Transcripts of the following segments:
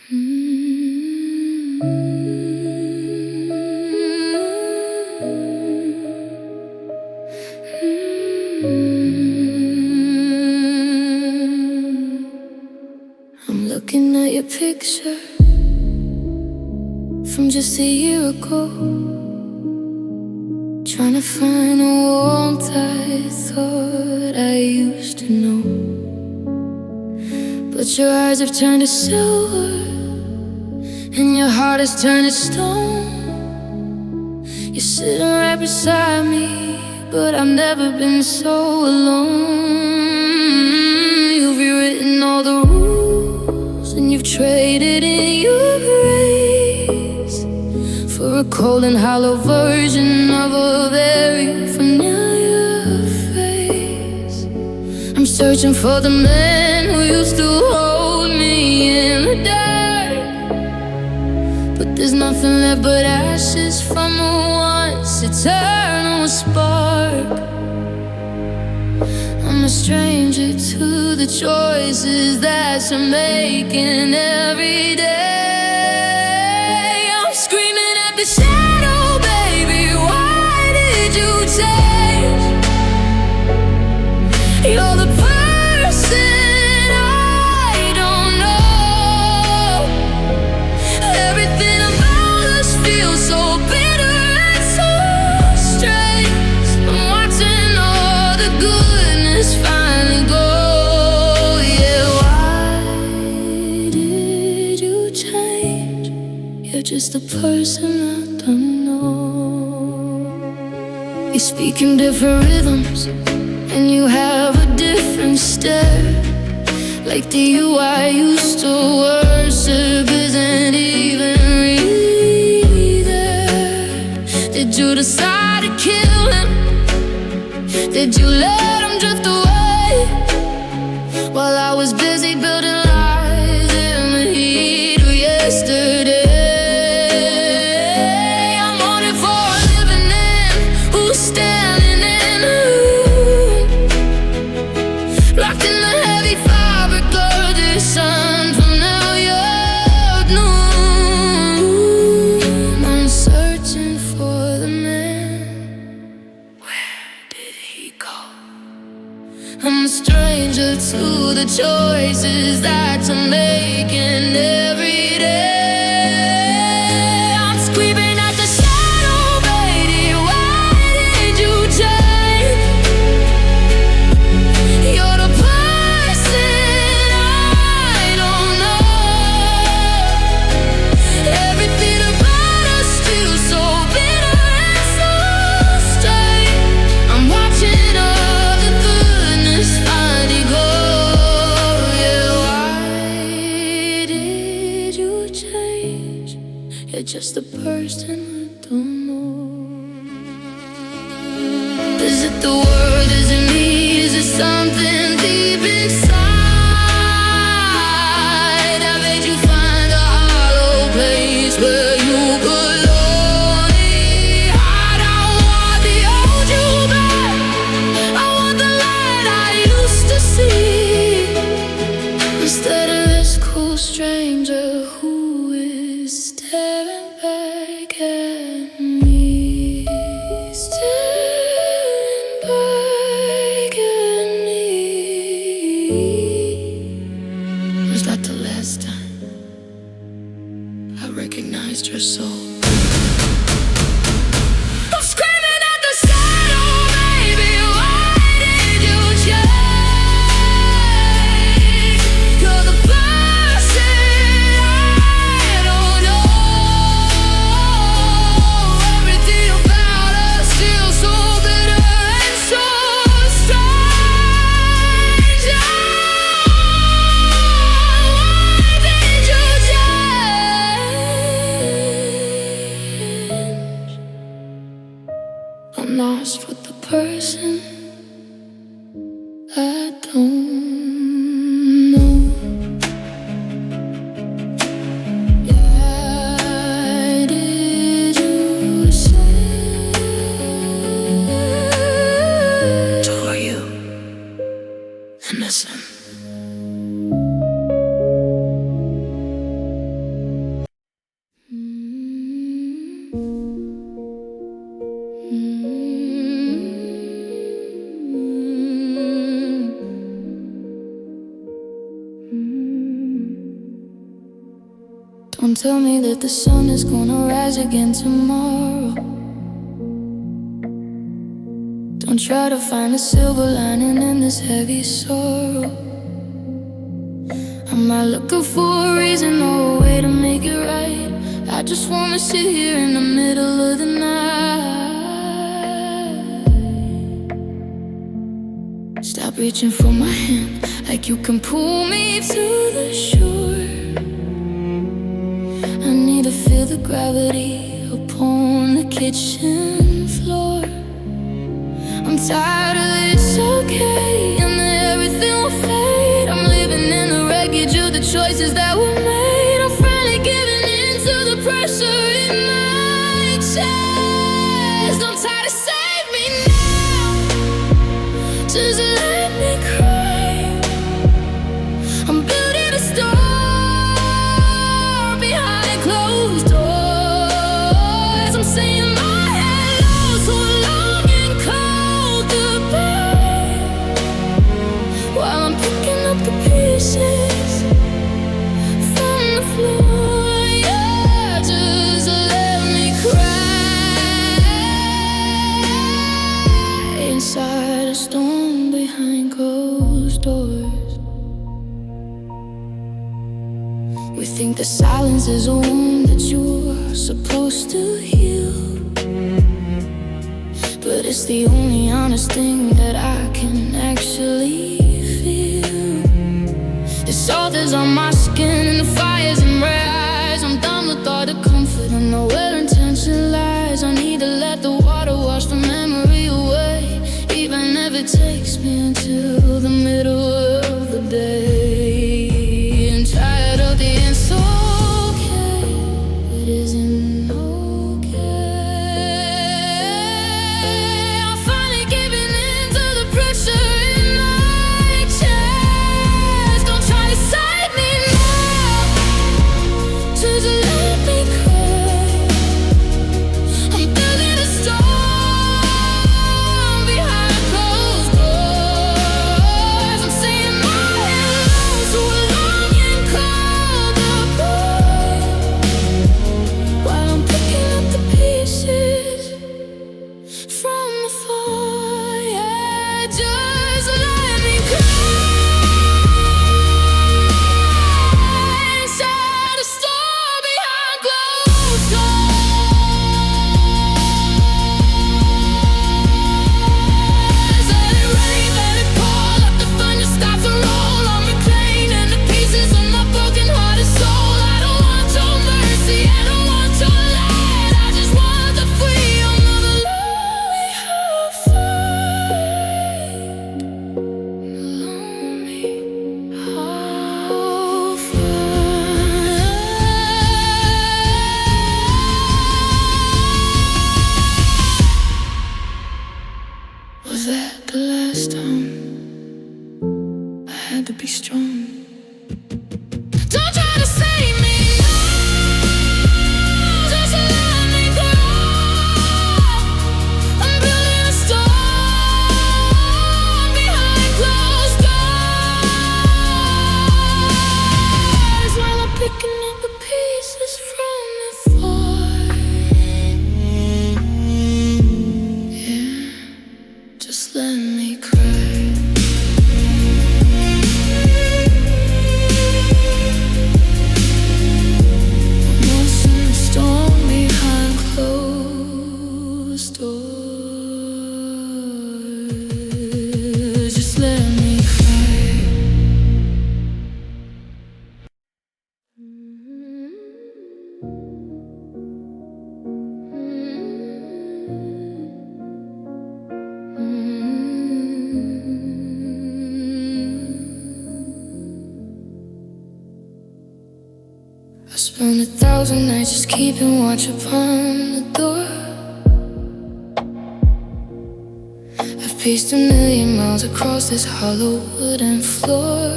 I'm looking at your picture from just a year ago, trying to find a warmth I thought I used to know. But your eyes have turned to silver, and your heart has turned to stone. You're sitting right beside me, but I've never been so alone. You've rewritten all the rules, and you've traded in your grace for a cold and hollow version of a very familiar face. I'm searching for the man who used to hold me in the dark, but there's nothing left but ashes from a once eternal spark. I'm a stranger to the choices that you're making every day. I'm screaming at the shadow, baby, why did you change? You're the person I don't know. Everything about us feels so bitter and so strange. I'm watching all the goodness finally go. Yeah, why did you change? You're just a person I don't know. You speak in different rhythms, and you have a different stare. Like the you I used to worship isn't even really there. Did you decide to kill him? Did you let him drift away? While I was busy building lies in the heat of yesterday. I'm wanting for a living end who's standing in a room, locked in the heavy fabric of this unfamiliar gloom. I'm searching for the man. Where did he go? I'm a stranger to the choices that you're making every day. I'm screaming at the shadow, baby, why did you change? You're the person I don't know. Everything about us feels so bitter and so strange. I'm watching all the goodness finally go. Yeah, why did you change? You're just a person I don't know. Is it the world? Is it me? Is it something deep inside? I made you find a hollow place where you belong. I don't want the old you back. I want the light I used to see, instead of this cool stranger who is staring back at me. Staring back at me. Was that the last time I recognized your soul? I'm screaming at the shadow, baby, why did you change? You're the person I don't know. Everything about us feels so bitter and so strange. Why did you change? Don't tell me that the sun is gonna rise again tomorrow. Don't try to find a silver lining in this heavy sorrow. I'm not looking for a reason or a way to make it right. I just wanna sit here in the middle of the night. Stop reaching for my hand, like you can pull me to the shore. I need to feel the gravity upon the kitchen floor. I'm tired of it's okay, and that everything will fade. I'm living in the wreckage of the choices that were made. I'm finally giving in to the pressure in my chest. Don't try to save me now, just let me cry. I'm building a storm behind closed doors. I'm saying my hello to a long and cold goodbye, while I'm picking up the pieces from the floor. Yeah, just let me cry inside a storm behind closed doors. We think the silence is a wound that you're supposed to heal, but it's the only honest thing that I can actually feel. The salt is on my skin and the fire's in my eyes. I'm done with all the comfort and know where intention lies. I need to let the water wash the memory away, even if it takes me until the middle of the day. I'm tired of the it's okay, it isn't okay. I'm finally giving in to the pressure in my chest. Don't try to save me now, just let me cry. I'm building a storm behind closed doors. I'm saying my hello to a long and cold goodbye, while I'm picking up the pieces from the fire. Just let me cry inside a storm behind closed doors. Let it rain, let it pour, let the thunder start to roll. I'm reclaiming the pieces of my broken-hearted soul. I don't want your mercy, I don't want your light. I just want the freedom of the love we have found. Lonely, I'll find. Was that the last time I had to be strong? Don't try to save me now, just let me go. I'm building a storm behind closed doors, while I'm picking up the pieces from the floor. Yeah, just let me cry. Lost in the storm behind closed doors. Just let me cry. I spent 1,000 nights just keeping watch upon the door. I've paced 1,000,000 miles across this hollow wooden floor.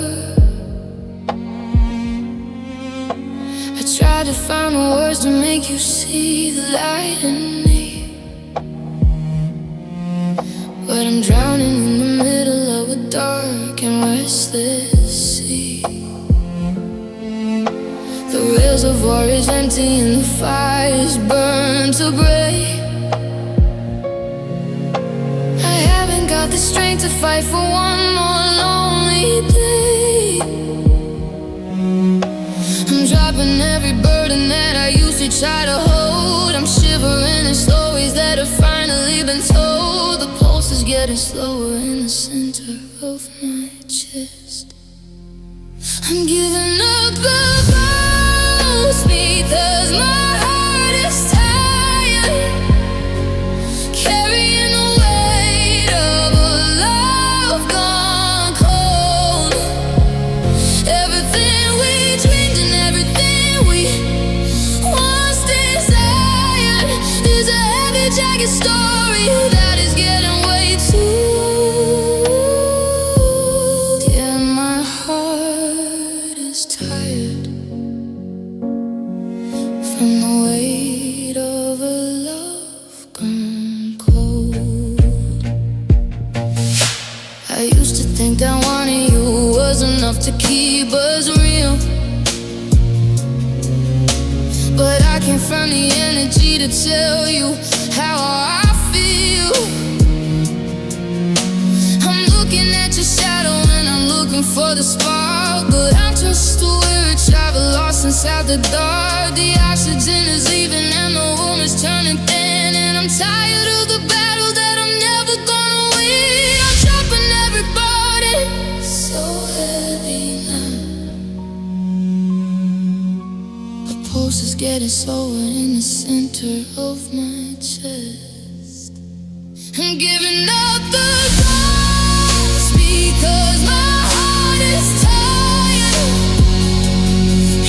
I tried to find the words to make you see the light in me, but I'm drowning in the middle of a dark and restless sea. The real reservoir is empty and the fire's burned to break. I haven't got the strength to fight for one more lonely day. I'm dropping every burden that I used to try to hold. I'm shivering in stories that have finally been told. The pulse is getting slower in the center of my chest. I'm giving up the ghost because my heart is tired, carrying the weight of a love gone cold. Everything we dreamed and everything we once desired is a heavy, jagged story that is getting way too. Yeah, my heart is tired from the weight of a love gone cold. I used to think that wanting you was enough to keep us real, but I can't find the energy to tell you how I feel. I'm looking at your shadow and I'm looking for the spark, but I'm just a weary travel lost inside the dark. The oxygen is leaving and the room is turning thin, and I'm tired of the battle that I'm never gonna win. I'm dropping every burden, so heavy now. The pulse is getting slower in the center of my chest. I'm giving up the ghost because my heart is tired,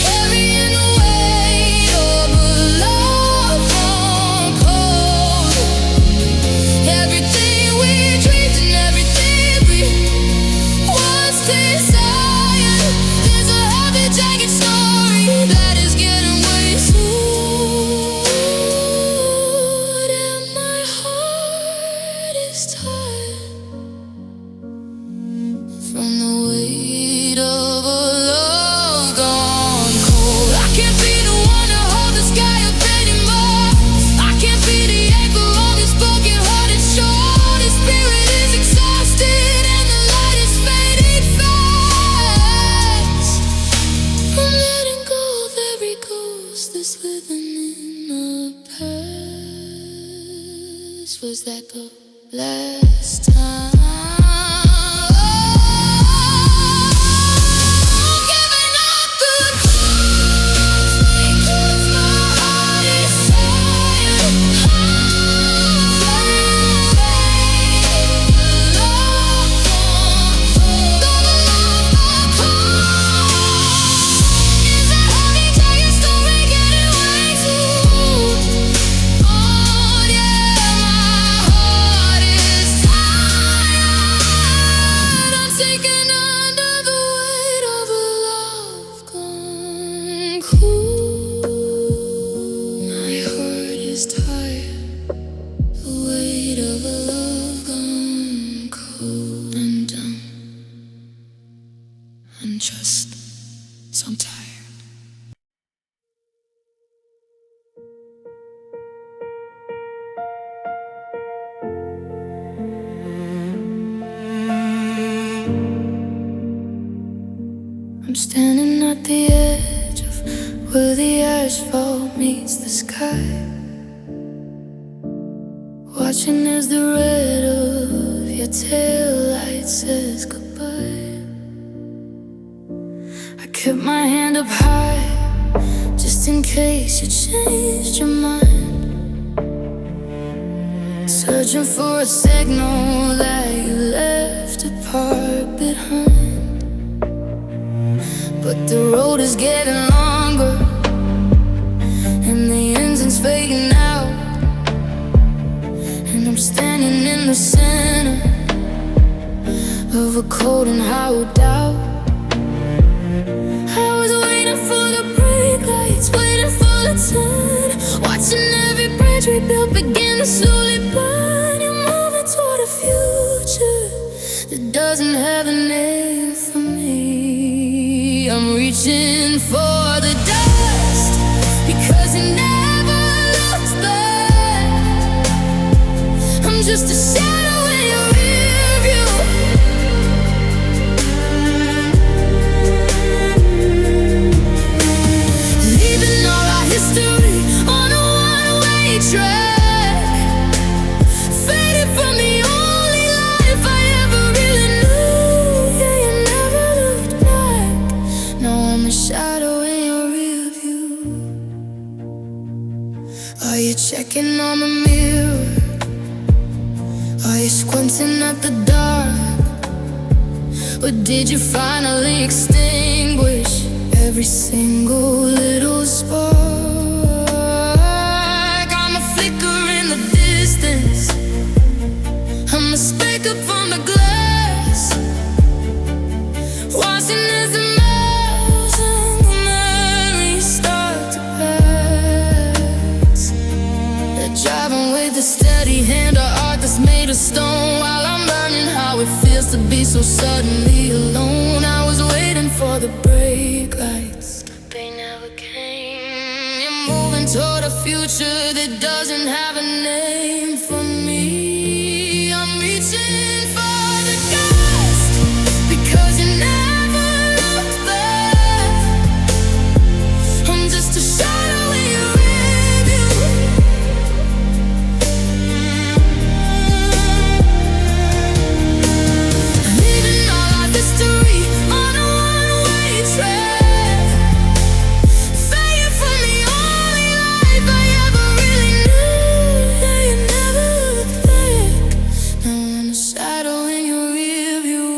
carrying the weight of a love gone cold. Everything we dreamed and everything we once desired is a heavy, jagged story that is getting way too. And my heart is tired from the weight of a love gone cold. I can't be the one to hold the sky up anymore. I can't be the anchor on this broken-hearted shore. The spirit is exhausted and the light is fading fast. I'm letting go of every ghost that's living in the past. Was that the last time? I'm giving up the ghost because my heart is tired. Love gone cold. Is a heavy, jagged story getting way too. Oh yeah, my heart is tired. I'm sinking under the weight of a love gone cold. My heart is tired, the weight of a love gone cold. I'm done. I'm just so tired. I'm standing at the edge of where the asphalt meets the sky, watching as the red of your taillight says goodbye. I kept my hand up high just in case you changed your mind, searching for a signal that you left a part behind. But the road is getting longer and the engine's fading out, and I'm standing in the center of a cold and hollow doubt. I was waiting for the brake lights, waiting for the turn, watching every bridge we built begin to slowly burn. You're moving toward a future that doesn't have a name for me. I'm reaching for the dust, just a shadow in your rear view. Leaving all our history on a one-way track, faded from the only life I ever really knew. Yeah, you never looked back. Now I'm a shadow in your rear view. Are you checking on the mirror? Are you squinting at the dark? Or did you finally extinguish every single little spark? I'm a flicker in the distance, I'm a speck up on the glass, watching as the miles and the memories start to pass. They're driving with a steady hand, a heart that's made of stone, while I'm learning how it feels to be so suddenly alone. I was waiting for the brake lights, they never came. You're moving toward a future that doesn't have a name for me. I'm reaching for the ghost because you never looked back. I'm just a shadow in your rear view. Leaving all our history on a one-way track, fading from the only life I ever really knew. Yeah, you never looked back. Now I'm a shadow in your rear view.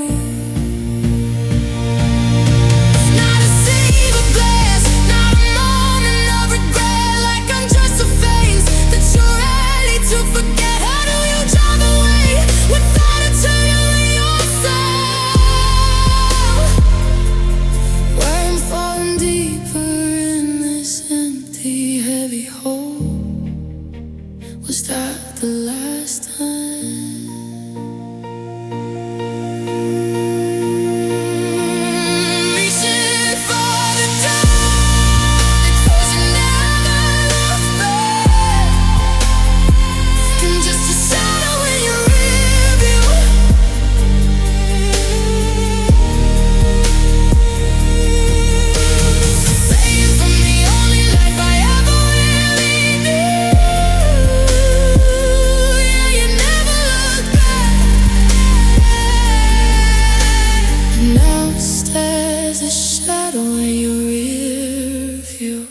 Not a single glass, not a moment of regret, like I'm just a face that you're ready to forget. How do you drive away without a turn in your soul? Why I'm falling deeper in this empty, heavy hole. Was that the last time? Reaching for the dark because you never looked back. I'm just a shadow in your rear view. Fading from the only life I ever really knew. Yeah, you never looked back. Now stares a shadow in your rear view.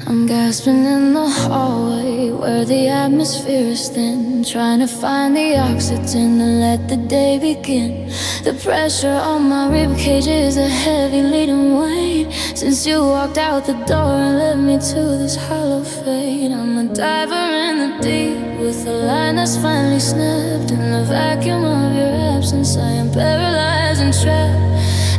I'm gasping in the hallway where the atmosphere is thin, trying to find the oxygen and let the day begin. The pressure on my ribcage is a heavy leading weight since you walked out the door and led me to this hollow fate. I'm a diver in the deep with a line that's finally snapped. In the vacuum of your absence, I am paralyzed and trapped.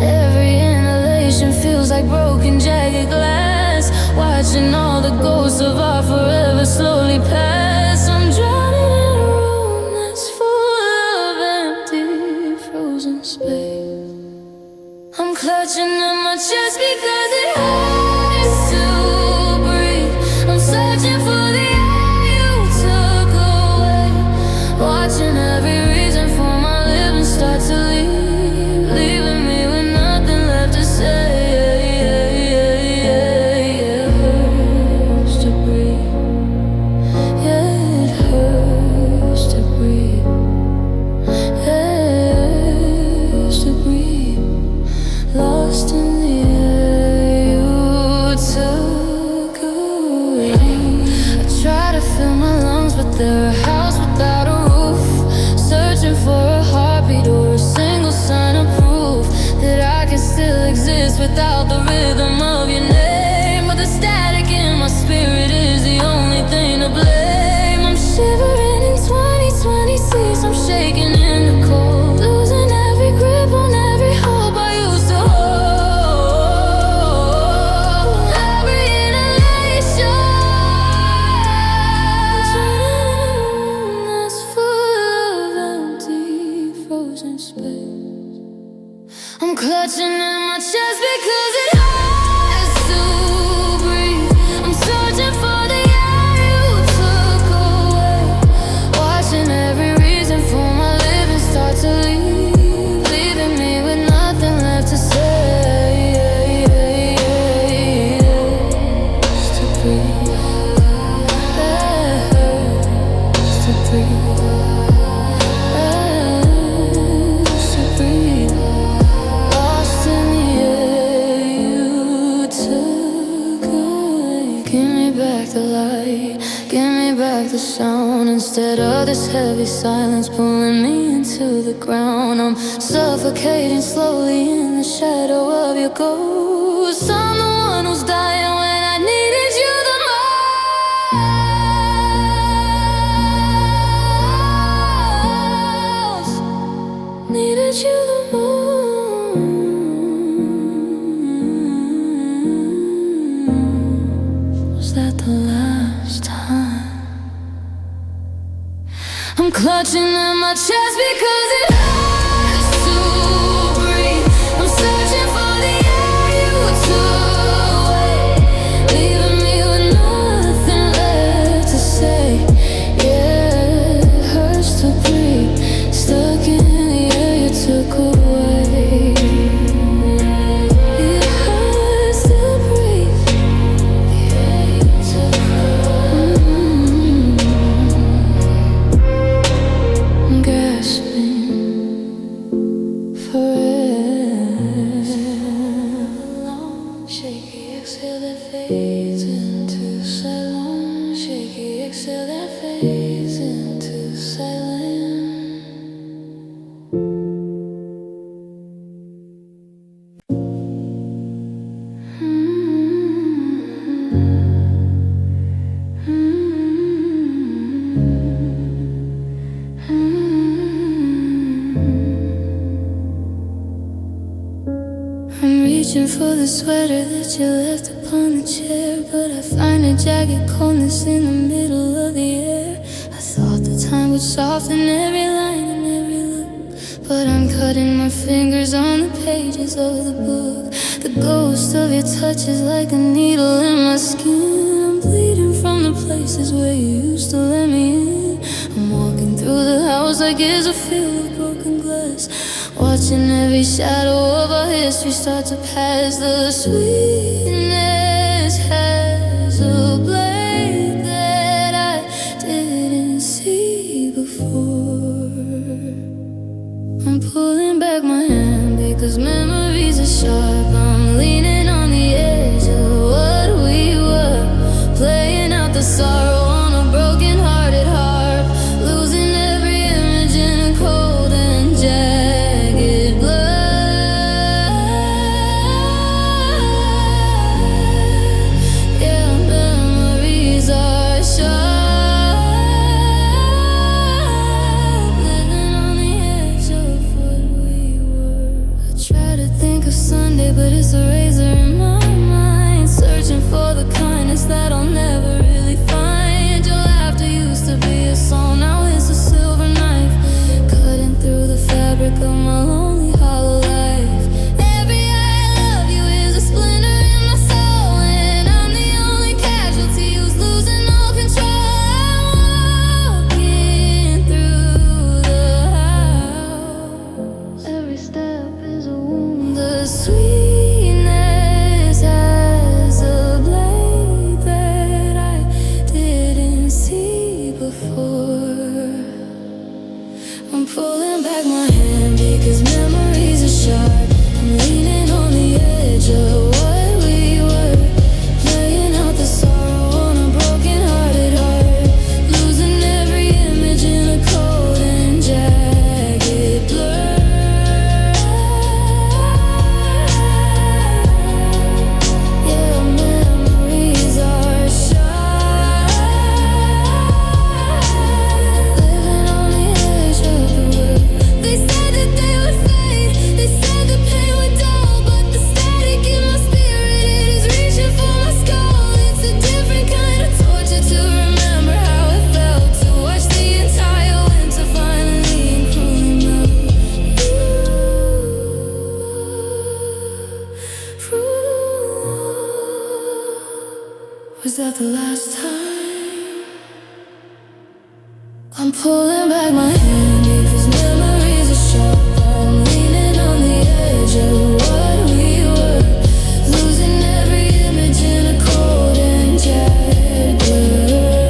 Every inhalation feels like broken, jagged glass, watching all the ghosts of our forever slowly pass. I'm drowning in a room that's full of empty, frozen space. I'm clutching at my chest because it hurts to breathe. I'm searching for the air you took away, watching every reason for my living start to leave, leaving me with nothing left to say. They're a house without a roof, searching for a heartbeat or a single sign of proof that I can still exist without the rhythm of your name. But the static in my spirit is the only thing to blame. I'm shivering in 2026, I'm shaking in the cold, losing every grip on every hope I used to hold. Every inhalation, turning the light. Give me back the sound instead of this heavy silence pulling me into the ground. I'm suffocating slowly in the shadow of your ghost. I'm the one who's dying when I needed you the most. Needed you the most. Was that the last time? I'm clutching at my chest because it hurts to breathe. I'm searching for the air you took away, leaving me with nothing left to say. Yeah, it hurts to breathe, stuck in the air you took away. It hurts to breathe, the air you took away. Gasping for air. Shaky exhale that fades into silence. Shaky exhale that fades into silence. I'm reaching for the sweater that you left upon the chair, but I find a jagged coldness in the middle of the air. I thought the time would soften every line and every look, but I'm cutting my fingers on the pages of the book. The ghost of your touch is like a needle in my skin. I'm bleeding from the places where you used to let me in. I'm walking through the house like it's a field of broken glass, watching every shadow of our history start to pass. The sweetness has a blade that I didn't see before. I'm pulling back my hand because memories are sharp. I'm leaning on the edge of what we were, playing out the sorrow on a broken-hearted harp, losing every image in a cold and jagged blood. Yeah, memories are sharp, living on the edge of what we were. I try to think of Sunday, but it's a razor in my mind, searching for the kindness that I'll never really find. Your laughter used to be a song, now it's a silver knife, cutting through the fabric of my lonely hollow life. Every I love you is a splinter in my soul, and I'm the only casualty who's losing all control. I'm walking through the house, every step is a wound. The sweetness has a blade that I didn't see before. I'm pulling back my hand because memories are sharp. I'm leaning on the edge of what we were, playing out the sorrow on a broken-hearted heart, losing every image in a cold and jagged blur. Yeah, memories are sharp, living on the edge of the world. They said that they would fade, they said the pain would dull, but the static in my spirit, it is reaching for my skull. It's a different kind of torture to remember how it felt to watch the entire winter finally and cruelly melt. Was that the last time? I'm pulling back my hand because memories are sharp. I'm leaning on the edge of what we were, losing every image in a cold and jagged blur.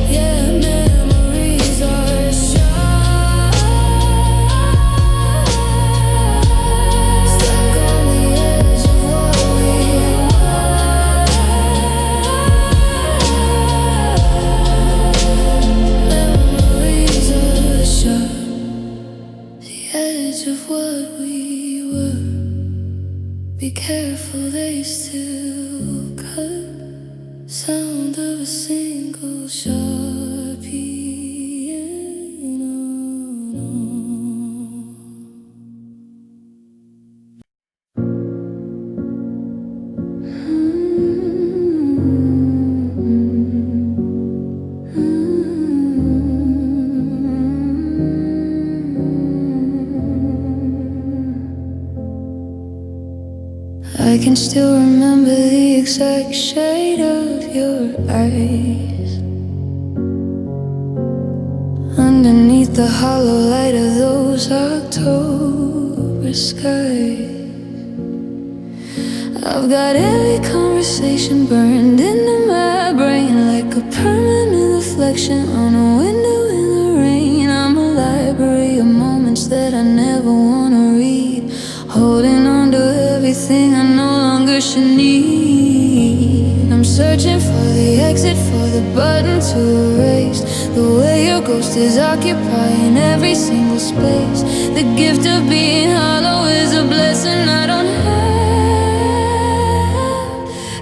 Yeah, memories are sharp, stuck on the edge of what we were. Be careful, they still cut. Sound of a single sharp piano. I can still remember the exact shade of your eyes underneath the hollow light of those October skies. I've got every conversation burned into my brain like a permanent reflection on a window in the rain. I'm a library of moments that I never wanna read, holding on to everything I no longer should need. I'm searching for the exit, for the button to erase the way your ghost is occupying every single space. The gift of being hollow is a blessing I don't have.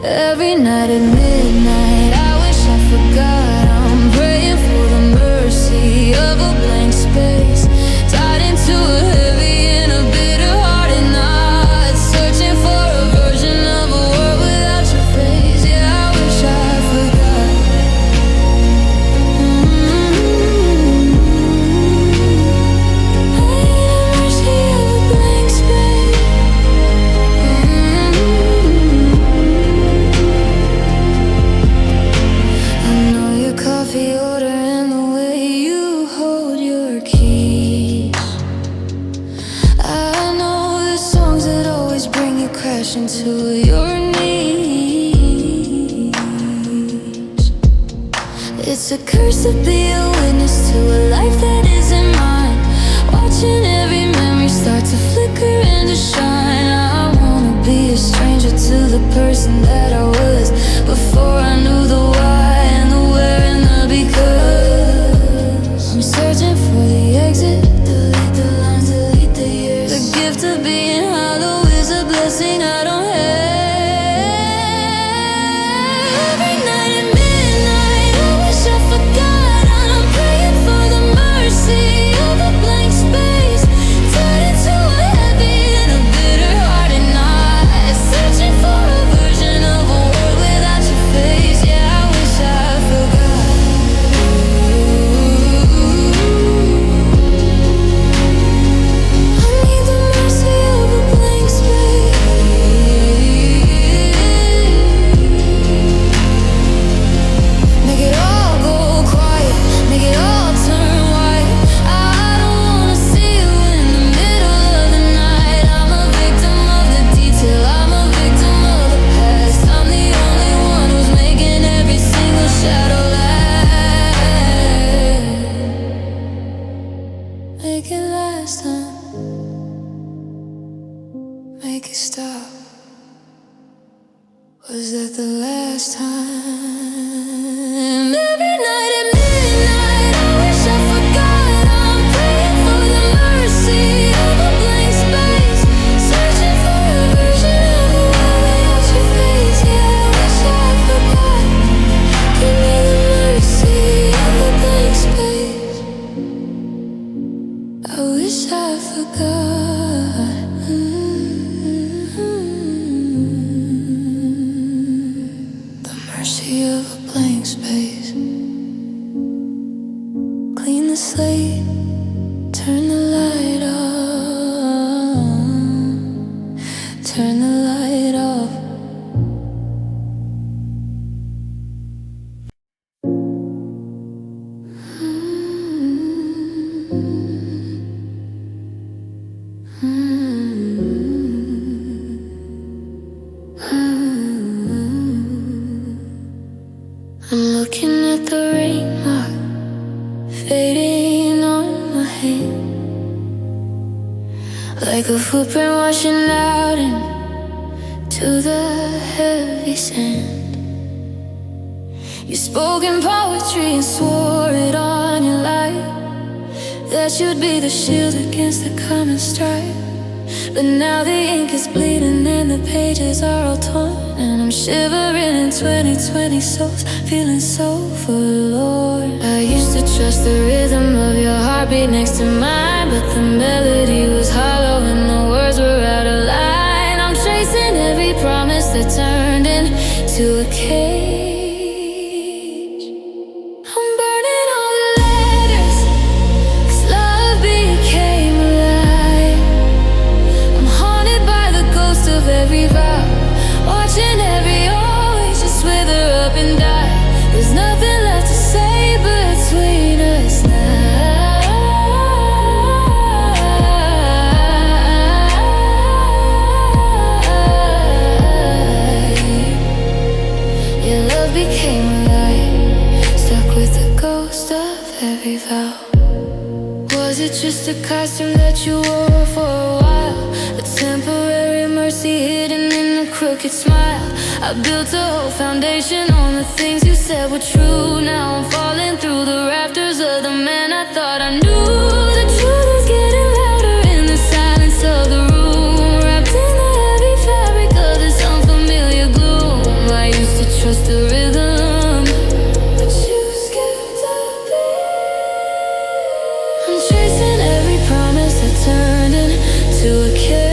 Every night at midnight I wish I forgot. I'm praying for the mercy of a blank space, tied into a heavy and a bitter hearted knot, searching for a version of a world without your face. Yeah, I wish I forgot. I need the mercy of a blank space. I know your coffee order and the way you hold your keys. I know the songs that always bring you crashing to your knees. It's a curse to be a witness to a life that isn't mine, watching every memory start to flicker and to shine. I wanna be a stranger to the person that I was before I knew the why and the where and the because. I'm searching for the exit, delete the lines, delete the years. The gift of being hollow is a blessing I don't have. Every night at midnight I wish I forgot, and I'm praying for the mercy of a blank space, tied into a heavy and a bitter hearted knot, searching for a version of a world without your face. Yeah, I wish I forgot. I need the mercy of a blank space. Make it all go quiet, make it all turn white. I don't wanna see you in the middle of the night. I'm a victim of the detail, I'm a victim of the past. I'm the only one who's making every single shadow last. Make it last, huh? Make it stop. Was that the last time? Every night at midnight I wish I forgot. I'm praying for the mercy of a blank space, searching for a version of a world without your face. Yeah, I wish I forgot. Give me the mercy of a blank space. I wish I forgot. The mercy of a blank space. Clean the slate, turn the light on, turn the light off. I'm looking at the rain mark fading on my hand, like a footprint washing out into the heavy sand. You spoke in poetry and swore it on your life, that you'd be the shield against the common strife. But now the ink is bleeding and the pain Shivering in 2020 souls, feeling so forlorn. I used to trust the rhythm of your heartbeat next to mine, but the melody was hollow and the words were out of line. I'm chasing every promise that turned into a cage. I'm burning all the letters, 'cause love became alive. I'm haunted by the ghost of every vow, watching every always just wither up and die. There's nothing left to say between us now. Your love became alive, stuck with the ghost of every vow. Was it just a costume that you wore for a while? A temporary mercy hidden in a crooked smile. I built a whole foundation on the things you said were true. Now I'm falling through the rafters of the man I thought I knew. The truth is getting louder in the silence of the room, wrapped in the heavy fabric of this unfamiliar gloom. I used to trust the rhythm, but you skipped a beat. I'm chasing every promise that turned into a cage.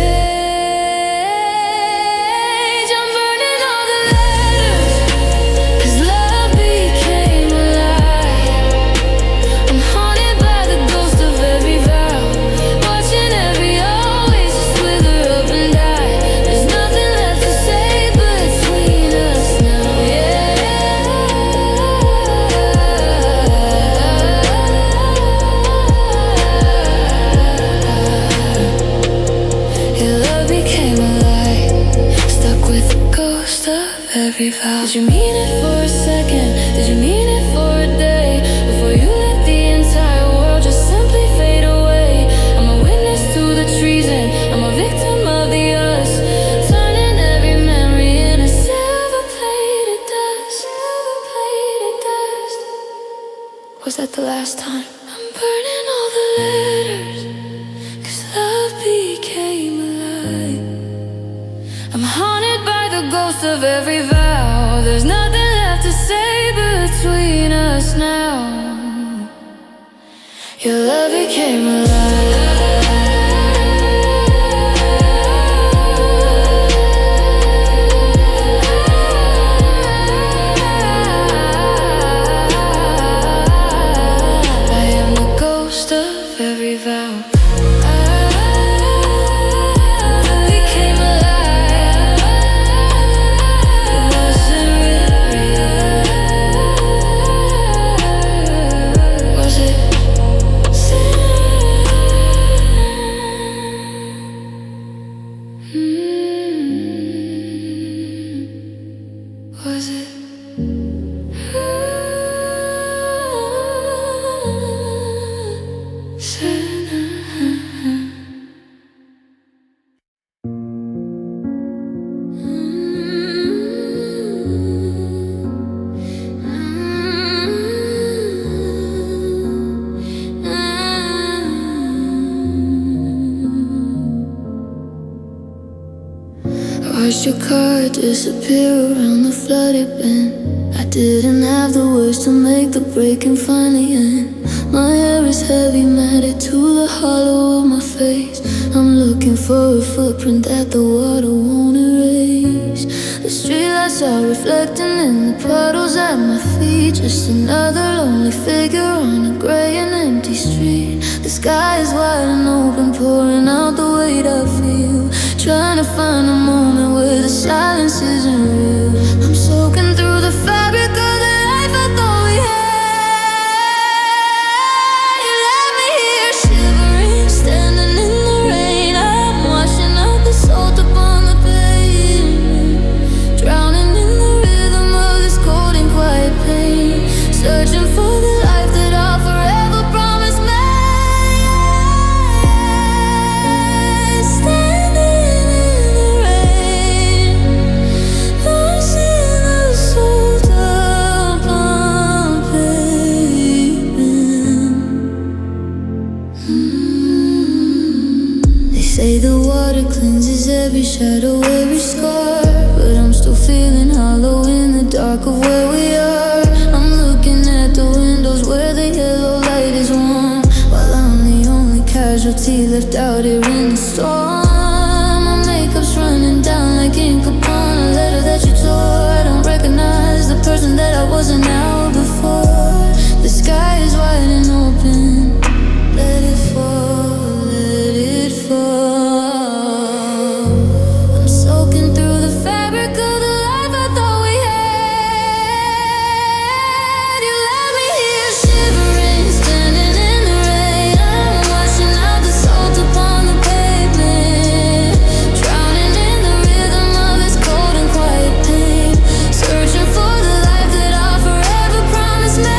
Did you mean it for a second? Did you mean it for a day? Before you let the entire world just simply fade away. I'm a witness to the treason, I'm a victim of the us, turning every memory into silver-plated dust. Silver-plated dust. Was that the last time? I'm burning all the letters, 'cause love became alive. I'm haunted by the ghost of every vow. There's nothing left to say between us now. Your love became alive. I am the ghost of every vow. Watched your car disappear around the flooded bend. I didn't have the words to make the break and finally end. My hair is heavy, matted to the hollow of my face. I'm looking for a footprint that the water won't erase. The streetlights are reflecting in the puddles at my feet. Just another lonely figure on a gray and empty street. The sky is wide and open, pouring out the weight I feel. Trying to find a moment where the silence isn't real. I'm soaking through the fabric of the life I thought we had. You left me here shivering, standing in the rain. I'm washing out the salt upon the pavement, drowning in the rhythm of this cold and quiet pain. Searching for the life that I'll forever promise me. Say the water cleanses every shadow, every scar, but I'm still feeling hollow in the dark of where we are. I'm looking at the windows where the yellow light is warm, while I'm the only casualty left out here in the storm. My makeup's running down like ink upon a letter that you tore. I don't recognize the person that I was an hour before. The sky is wide and open. Let it fall, let it fall. I'm soaking through the fabric of the life I thought we had. You left me here shivering, standing in the rain. I'm washing out the salt upon the pavement, drowning in the rhythm of this cold and quiet pain, searching for the life that I'll forever promise me.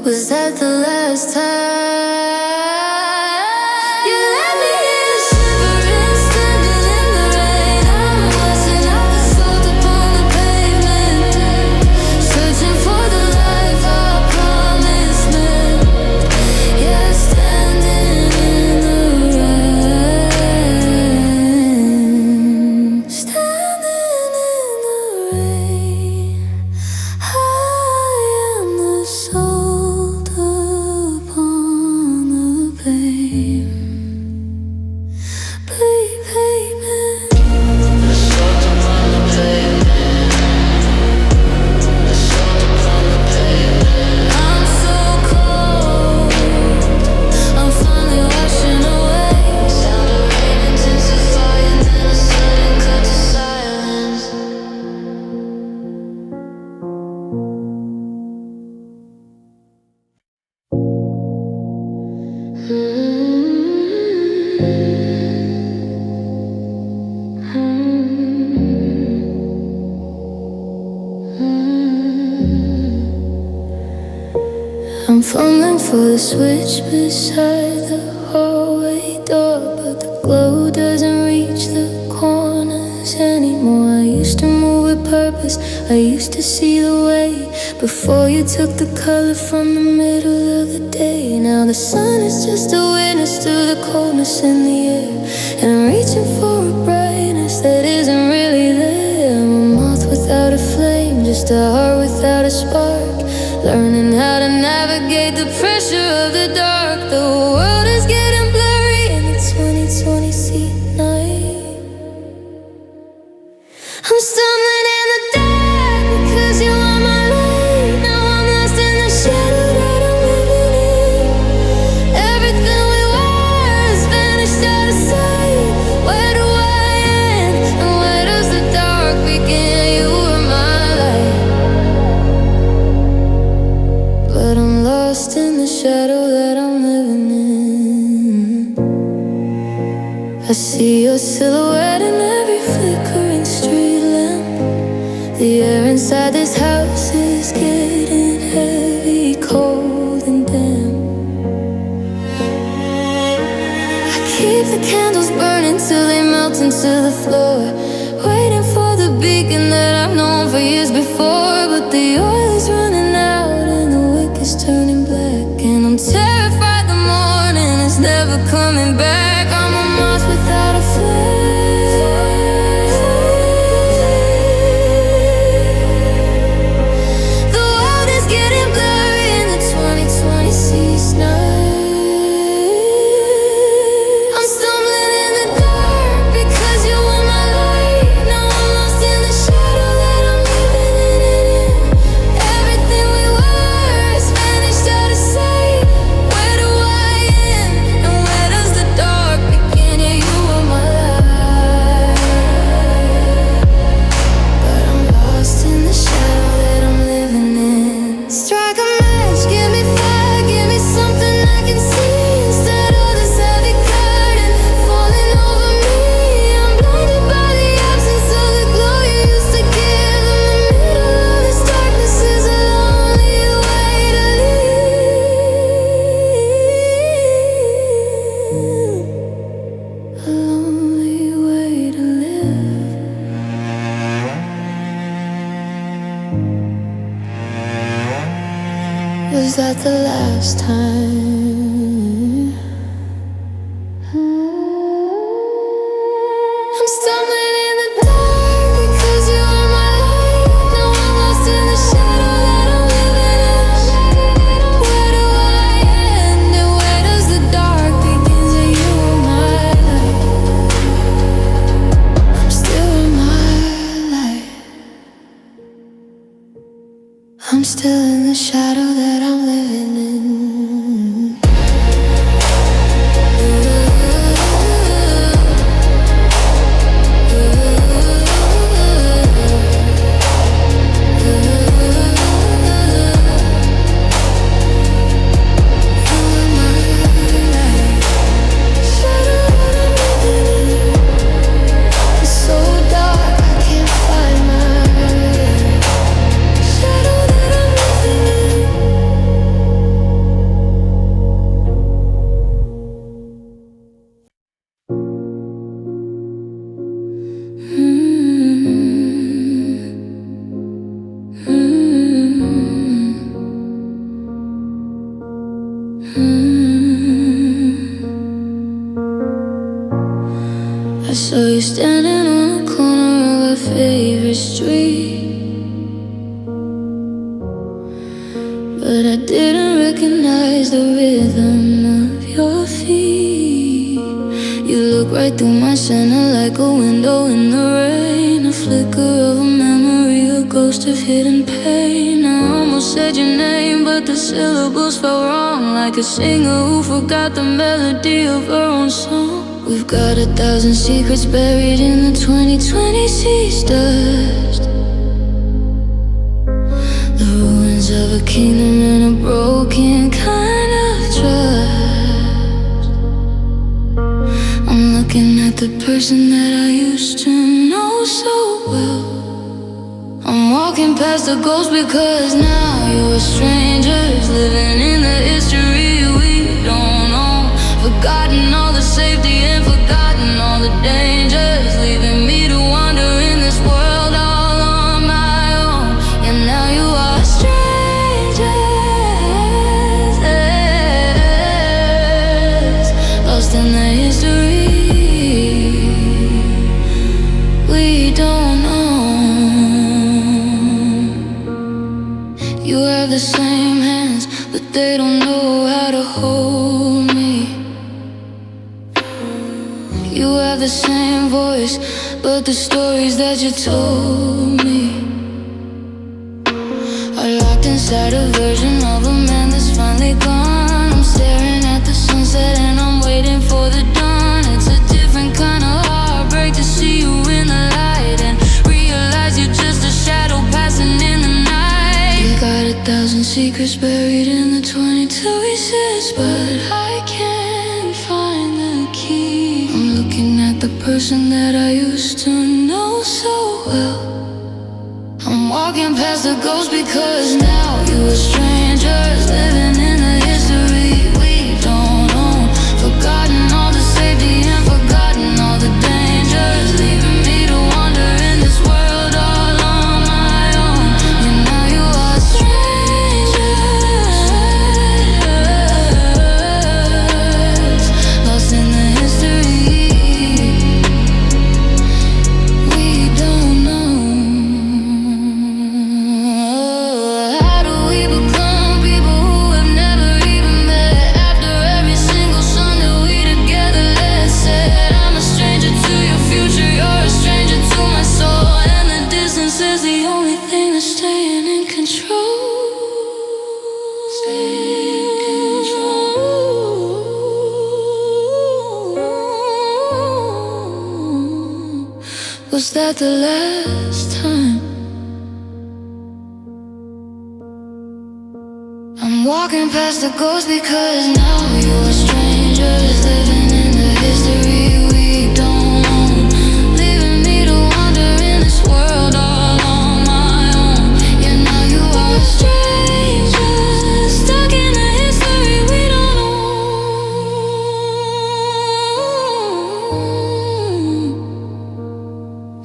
Was that the last time? You let me here shivering, standing in the rain. I'm washing out the salt upon the pavement, searching for the life I promised me. Yeah, standing in the rain, standing in the rain. I am the salt upon the pavement. The salt upon the pavement. The salt upon the pavement. I'm so cold, I'm finally washing away. Sound of rain intensifying, then a sudden cut to silence. I'm fumbling for the switch beside the hallway door, but the glow doesn't reach the corners anymore. I used to move with purpose, I used to see the way, before you took the color from the middle of the day. Now the sun is just a witness to the coldness in the air, and I'm reaching for a brightness that isn't really there. I'm a moth without a flame, just a heart without a spark, learning how to navigate the pressure of the dark. The world is getting blurry in the 2020 seat night. I'm stumbling in the dark because you are my light. Now I'm lost in the shadow that I'm living in. Everything we were has vanished out of sight. Where do I end and where does the dark begin? You were my light, but I'm lost in the shadow that I'm living in. I see your silhouette in every flickering street lamp. The air inside this house is getting heavy, cold and damp. I keep the candles burning till they melt into the floor, waiting for the beacon that I've known for years before. But the oil is running out and the wick is turning black, and I'm terrified the morning is never coming back. I'm a moth without a flame. The world is getting blurry in the 2020 seas night. I'm stumbling in the dark because you were my light. Now I'm lost in the shadow that I'm living in. Everything we were has vanished out of sight. Where do I end and where does the dark that the last time? I'm stumbling in the dark because you are my light. Now I'm lost in the shadow that I'm living in. Where do I end and where does the dark begin? Say you are my light. I'm still in my light. I'm still in the shadow that I'm living in. I saw you standing on the corner of our favorite street, but I didn't recognize the rhythm of your feet. You look right through my center like a window in the rain, a flicker of a memory, a ghost of hidden pain. I almost said your name, but the syllables fell wrong, like a singer who forgot the melody of her own song. We've got 1,000 secrets buried in the 2020 seas dust, the ruins of a kingdom and a broken kind of trust. I'm looking at the person that I used to know so well. I'm walking past the ghost because now you're strangers, living in the history we don't own. Forgotten all the safety and forgotten all the dangers, leaving me to wander in this world all on my own. And now you are strangers, lost in the history we don't own. You have the same hands, but they don't know how to hold me. You have the same voice, but the stories that you told me are locked inside a version of a man that's finally gone. I'm staring at the sunset and I'm waiting for the dawn. It's a different kind of heartbreak to see you in the light and realize you're just a shadow passing in the night. You got 1,000 secrets buried in the 22 pieces, but I can't find the key. I'm looking at the person that I used to know so well. I'm walking past the ghost because now you are strangers, living in the history we don't own. Forgotten all the safety and forgotten all the dangers, leaving me to wander in this world all on my own. And now you are strangers, lost in the history we don't know. How do we become people who have never even met? After every single song that we together let's said, I'm a stranger to your future, you're a stranger to my soul, and the distance is the only thing that's staying in control. Was that the last time? I'm walking past the ghost because now you are strangers, living in the history we don't own, leaving me to wander in this world all on my own. Yeah, now you are strangers, stuck in the history we don't own.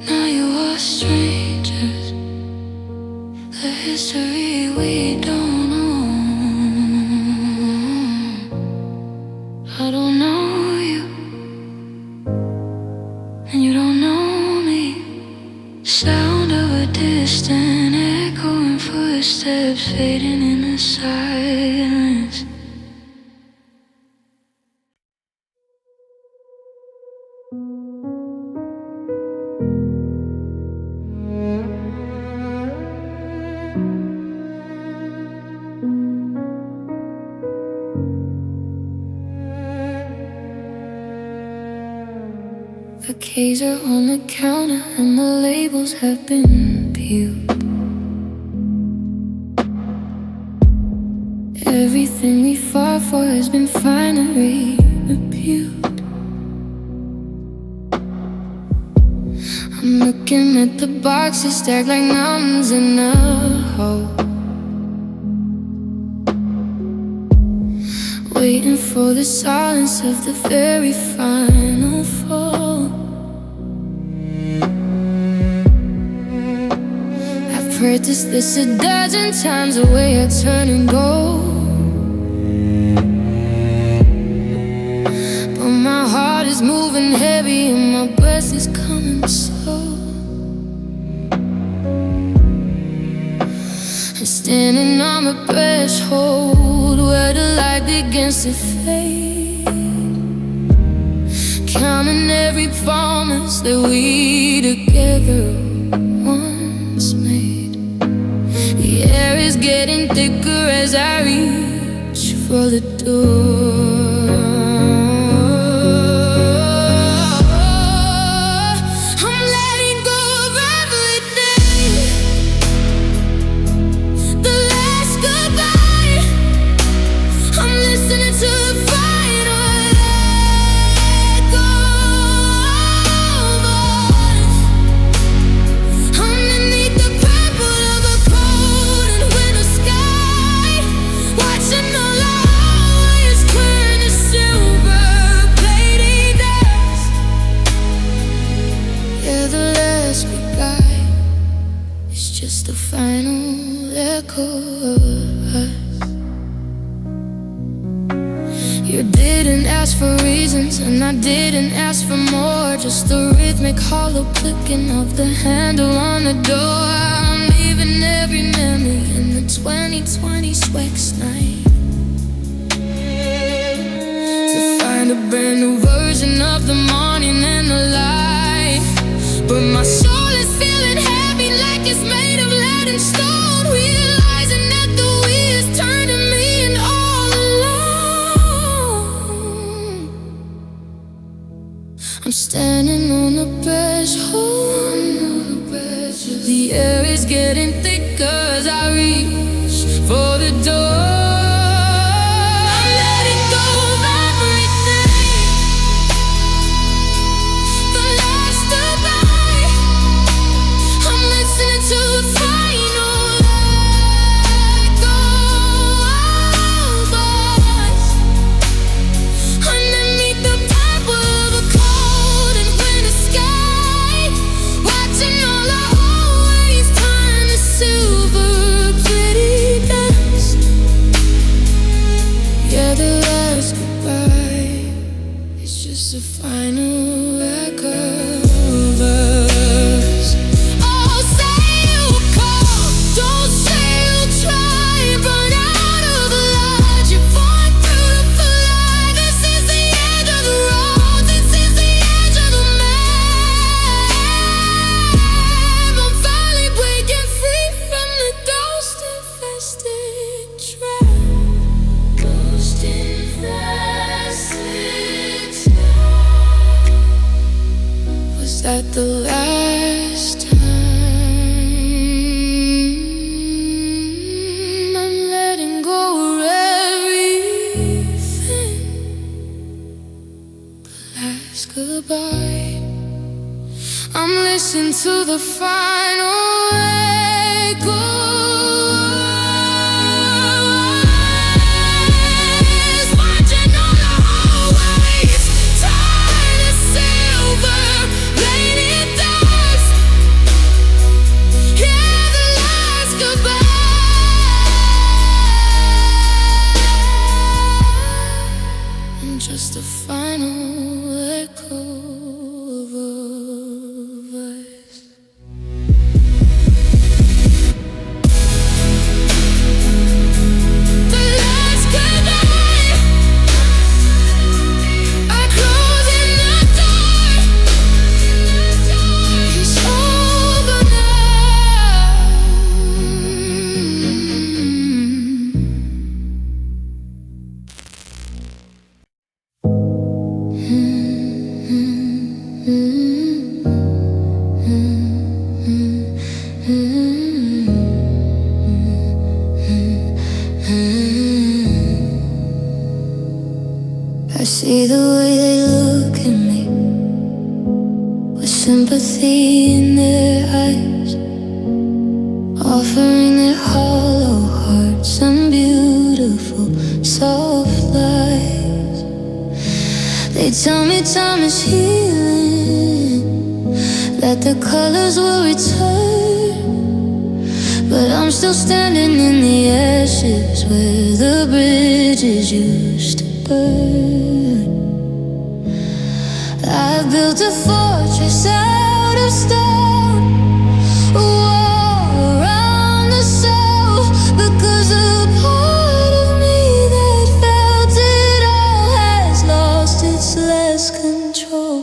Now you are strangers, the history we don't own. Sound of a distant echoing footsteps fading in the silence. The keys are on the counter and the labels have been peeled. Everything we fought for has been finally repealed. I'm looking at the boxes stacked like mountains in a hole, waiting for the silence of the very final fall. I've practiced this a dozen times, the way I turn and go, but my heart is moving heavy and my breath is coming slow. I'm standing on the threshold where the light begins to fade, counting every promise that we together once made. The air is getting thicker as I reach for the door. Just the final echo of us. You didn't ask for reasons and I didn't ask for more, just the rhythmic hollow clicking of the handle on the door. I'm leaving every memory in the 2020 Swex night to find a brand new version of the morning and the light. But my soul is feeling heavy like it's made of lead and stone, realizing that the wheels turning me and all alone. I'm standing on the threshold. The air is getting thicker as I reach for the door. I'm letting go of everything, the last goodbye. I'm listening to the final echo of us. Underneath the purple of a cold and winter sky, watching all our always turn to silver gritty dust. Yeah, the last goodbye is just a final echo of us. Oh, say you'll call, don't say you'll try. Burn out of the light you fought through to fly. This is the edge of the road, this is the edge of the map. I'm finally breaking free from the ghost-infested trap. Ghost-infested trap. Was that the last time? I'm letting go of everything, last goodbye. I'm listening to the final echo. Watching all the hallways turn to silver plated dust. Yeah, the last goodbye. And just a final echo of us. sympathy in their eyes, offering their hollow hearts and beautiful soft lies. They tell me time is healing, that the colors will return, but I'm still standing in the ashes where the bridges used to burn. I built a fortress out of stone, a wall around the soul, because a part of me that felt it all has lost its last control.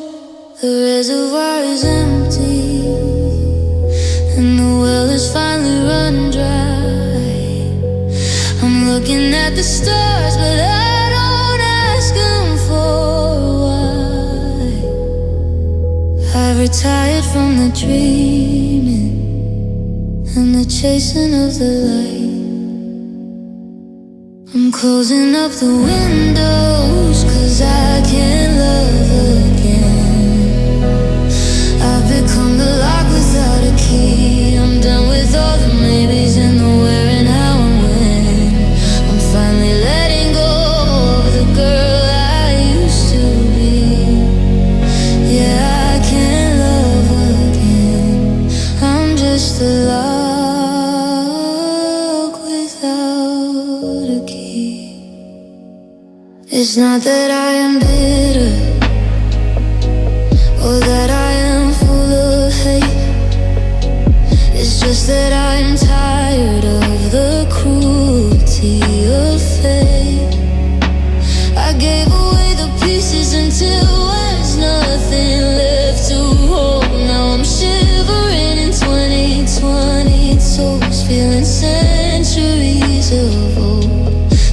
The reservoir is empty, and the well is finally run dry. I'm looking at the stars, but I don't ask them for why. I've retired from the dreaming and the chasing of the light. I'm closing up the windows, 'cause I can't love again. I've become the lock without a key. I'm done with all the maybes and the where and how and when. I'm finally letting go of the girl I used to be. Yeah, I can't love again. I'm just a lock without a key. It's not that I am bitter or that I am full of hate. It's just that I'm tired of the cruelty of fate. I gave away the pieces until there's nothing left to hold. Now I'm shivering in 2020, toes feeling centuries of old.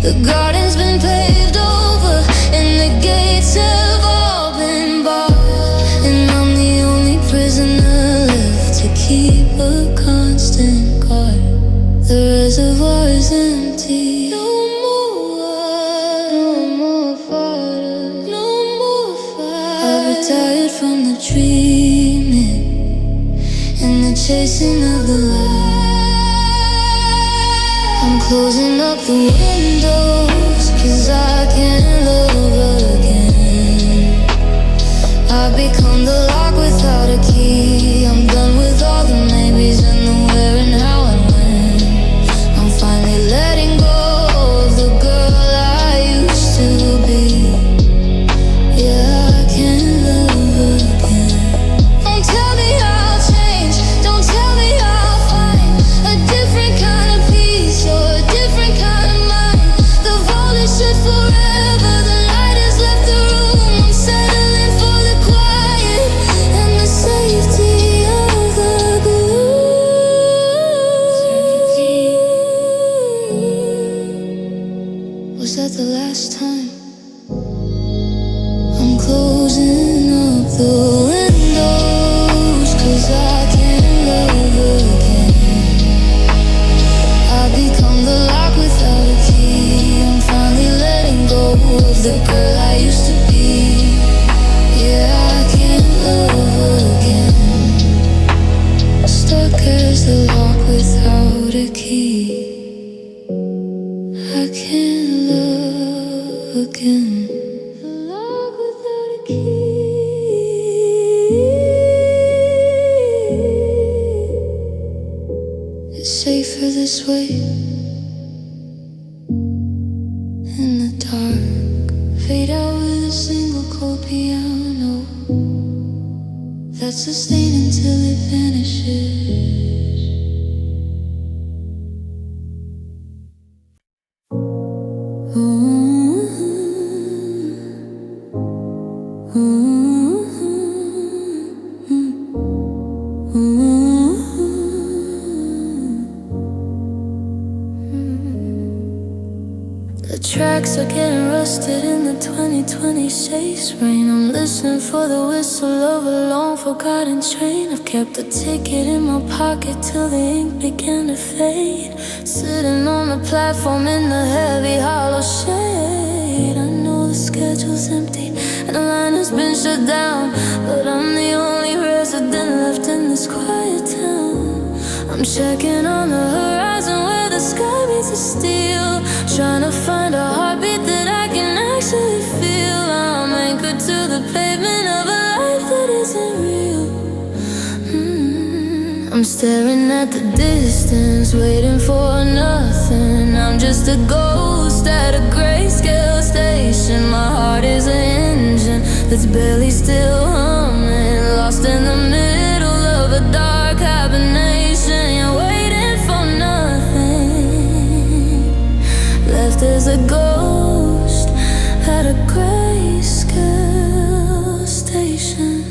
The garden's been paved over and the gates have all been barred, and I'm the only prisoner left to keep a constant guard. The reservoir is empty. No more fire, no more fire. I've retired from the dreaming and the chasing of the light. I'm closing up the windows, 'cause I can't love again. I've become the lock without a key. I'm done with all the maybes and the where and how and when. I'm finally letting go of the girl I used to be. Yeah, I can't love again. Don't tell me I'll change, don't tell me I'll find a different kind of peace or a different kind of mind. The vault is shut forever, the light has left the room. I'm settling for the quiet and the safety of the gloom. Was that the last time? I'm closing up the windows, 'cause I can't love again. I've become the lock without a key. I'm finally letting go of the girl I used to be. Yeah, I can't love again. Stuck as the lock without a key. I can't love again. The lock without a key. It's safer this way. In the dark, fade out with a single cold piano that's sustained until it vanishes. The tracks are getting rusted in the 2020 chase rain. I'm listening for the whistle of a long forgotten train. I've kept the ticket in my pocket till the ink began to fade. Sitting on the platform in the heavy hollow shade. I know the schedule's empty and the line has been shut down, but I'm the only resident I'm checking on the horizon where the sky meets the steel, trying to find a heartbeat that I can actually feel. I'm anchored to the pavement of a life that isn't real. I'm staring at the distance, waiting for nothing. I'm just a ghost at a grayscale station. My heart is an engine that's barely still humming, lost in the middle of a dark hibernation. You're waiting for nothing, left as a ghost at a grayscale station.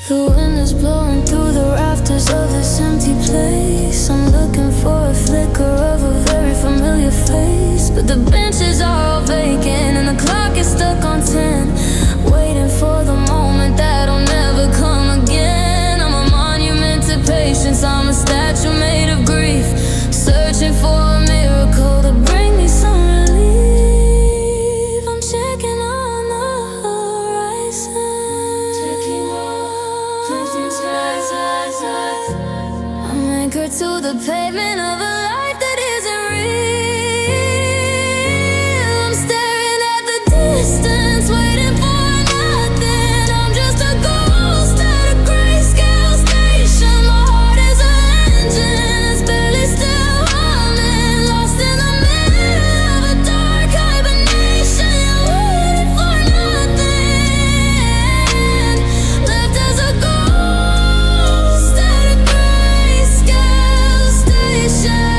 The wind is blowing through the rafters of this empty place. I'm looking for a flicker of a very familiar face, but the benches are all vacant and the clock is stuck on 10, waiting for the moment that'll never come again. I'm a monument to patience, I'm a statue made of grief, searching for a miracle to bring me some relief. I'm checking on the horizon, I'm anchored to the pavement of a life that isn't real. I'm staring at the distance, waiting for nothing. I'm just a ghost at a grayscale station. My heart is an engine, it's barely still humming, lost in the middle of a dark hibernation. You're waiting for nothing, left as a ghost at a grayscale station.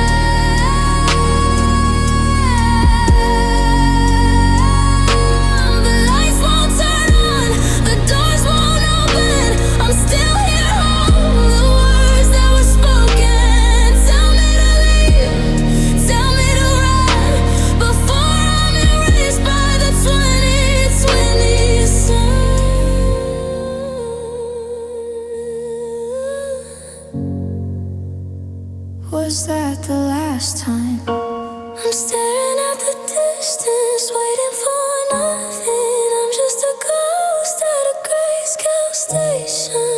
The lights won't turn on, the doors won't open. I'm still here home, the words that were spoken. Tell me to leave, tell me to run, before I'm erased by the 2020 sun. Was that the last time? I'm staring at the distance, waiting for nothing. I'm just a ghost at a grayscale station,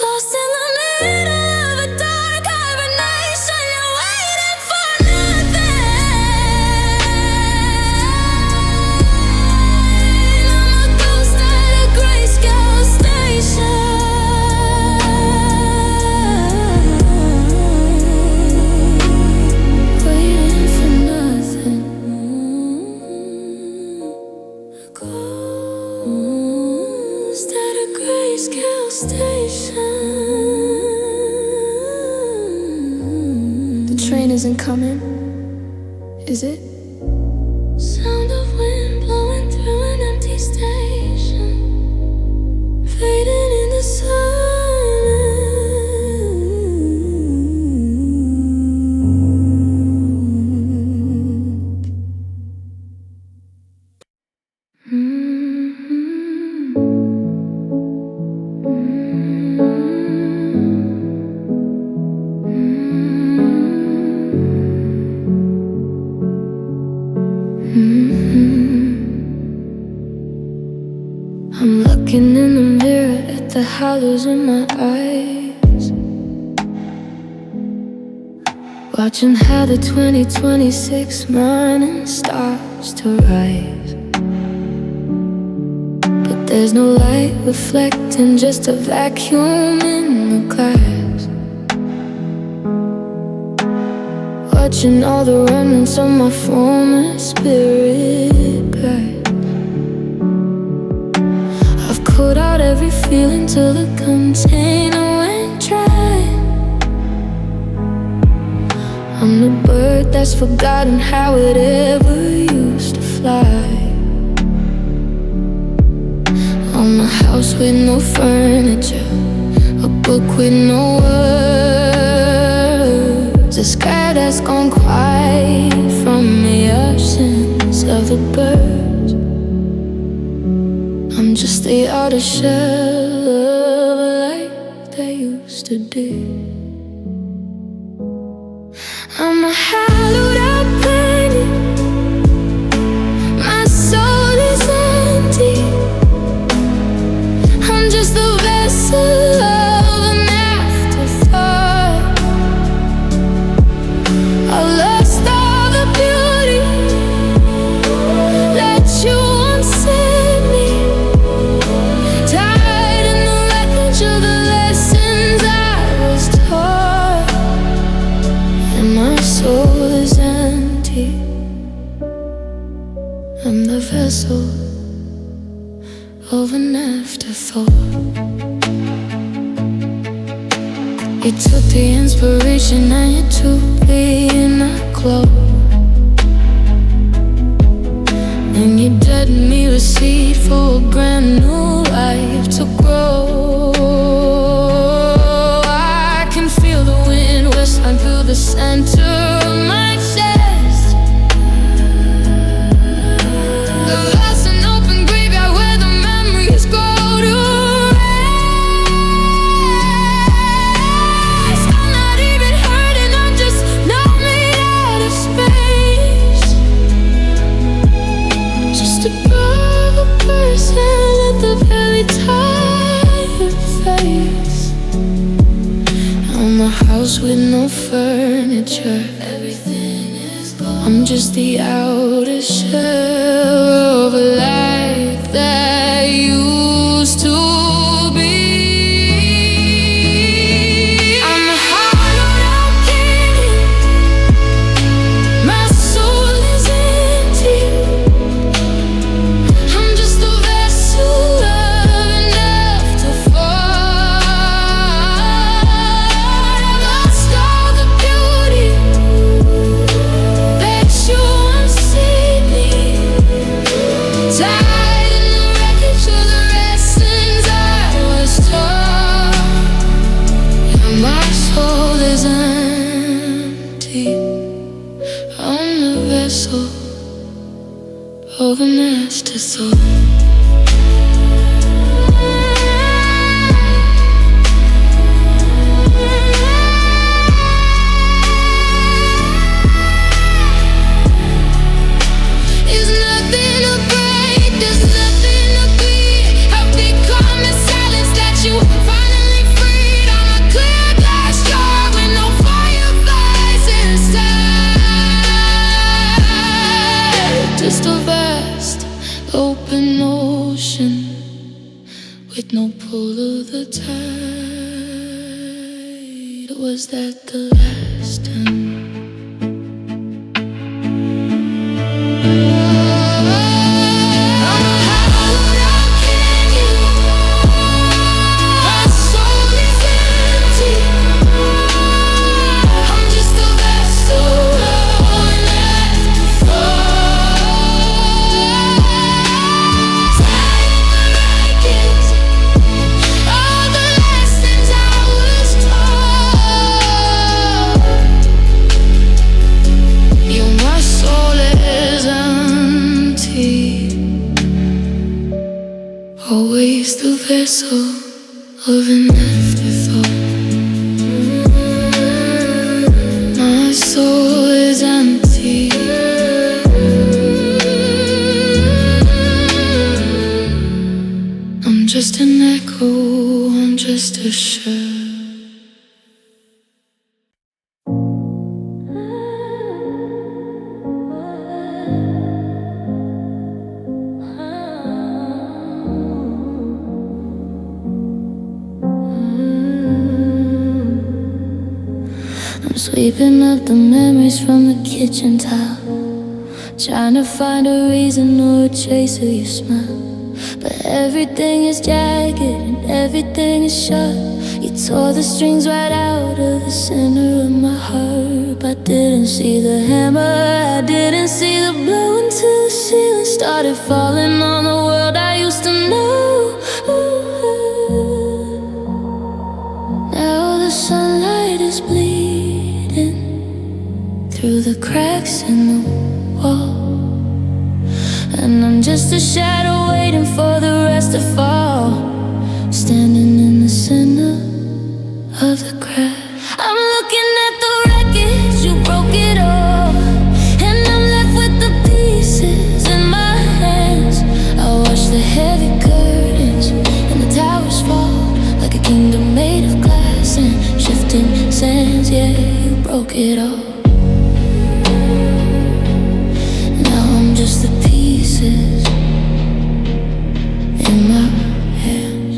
lost in the middle of a dark hibernation. You're waiting for nothing, I'm a ghost at a grayscale station. Waiting for nothing, a ghost at a grayscale station. The train isn't coming, is it? Sound of wind blowing through an empty station, fading in the sun. I'm looking in the mirror at the hollows in my eyes, watching how the 2026 morning starts to rise. But there's no light reflecting, just a vacuum in the glass, watching all the remnants of my former spirit pass. I've caught out every feeling till the container went dry. I'm the bird that's forgotten how it ever used to fly. I'm a house with no furniture, a book with no words, a sky that's gone quiet from the absence of the birds. I'm just the outer shell of a life that used to be. I'm a hollowed out planet, my soul is empty. vessel of an afterthought. You took the inspiration and you took me in a club, and you dead me a seed for a brand new life to grow. I can feel the wind whistling through the center of my chest. The vast and open graveyard where the memories go to rest. I'm not even hurting, I'm just not made out of space. Just a broken person at the very tired face. I'm a house with no furniture. Everything is gone. I'm just the outer shell of a life that used to be. I'm a hollowed out candy. My soul is empty. I'm just a vessel of enough to fall. I lost all the beauty that you once gave me. Tied in the wreckage of the lessons I was taught. And my soul is empty. I'm the vessel of an afterthought. There's nothing to break, there's nothing to be. I've become the silence that you finally freed. I'm a clear glass jar with no fireflies inside. Just a vast open ocean with no pull of the tide. Was that the last time? I'm a hollowed out candy. My soul is empty. I'm just a vessel left to fall. Tied in the wreckage all the lessons I was taught. Yeah, my soul is empty. Always the vessel of an afterthought. My soul is empty. I'm just an echo, I'm just a shell. I'm sweeping up the memories from the kitchen tile, trying to find a reason or a trace of your smile. But everything is jagged and everything is shut. You tore the strings right out of the center of my heart. I didn't see the hammer, I didn't see the blow until the ceiling started falling on the world I used to know. Now the sunlight is bleeding through the cracks in the wall, and I'm just a shadow waiting for the rest to fall. Standing in the center of the crack, I'm looking at the wreckage, you broke it all, and I'm left with the pieces in my hands. I watch the heavy curtains and the towers fall, like a kingdom made of glass and shifting sands. Yeah, you broke it all. Now I'm just the pieces in my hands.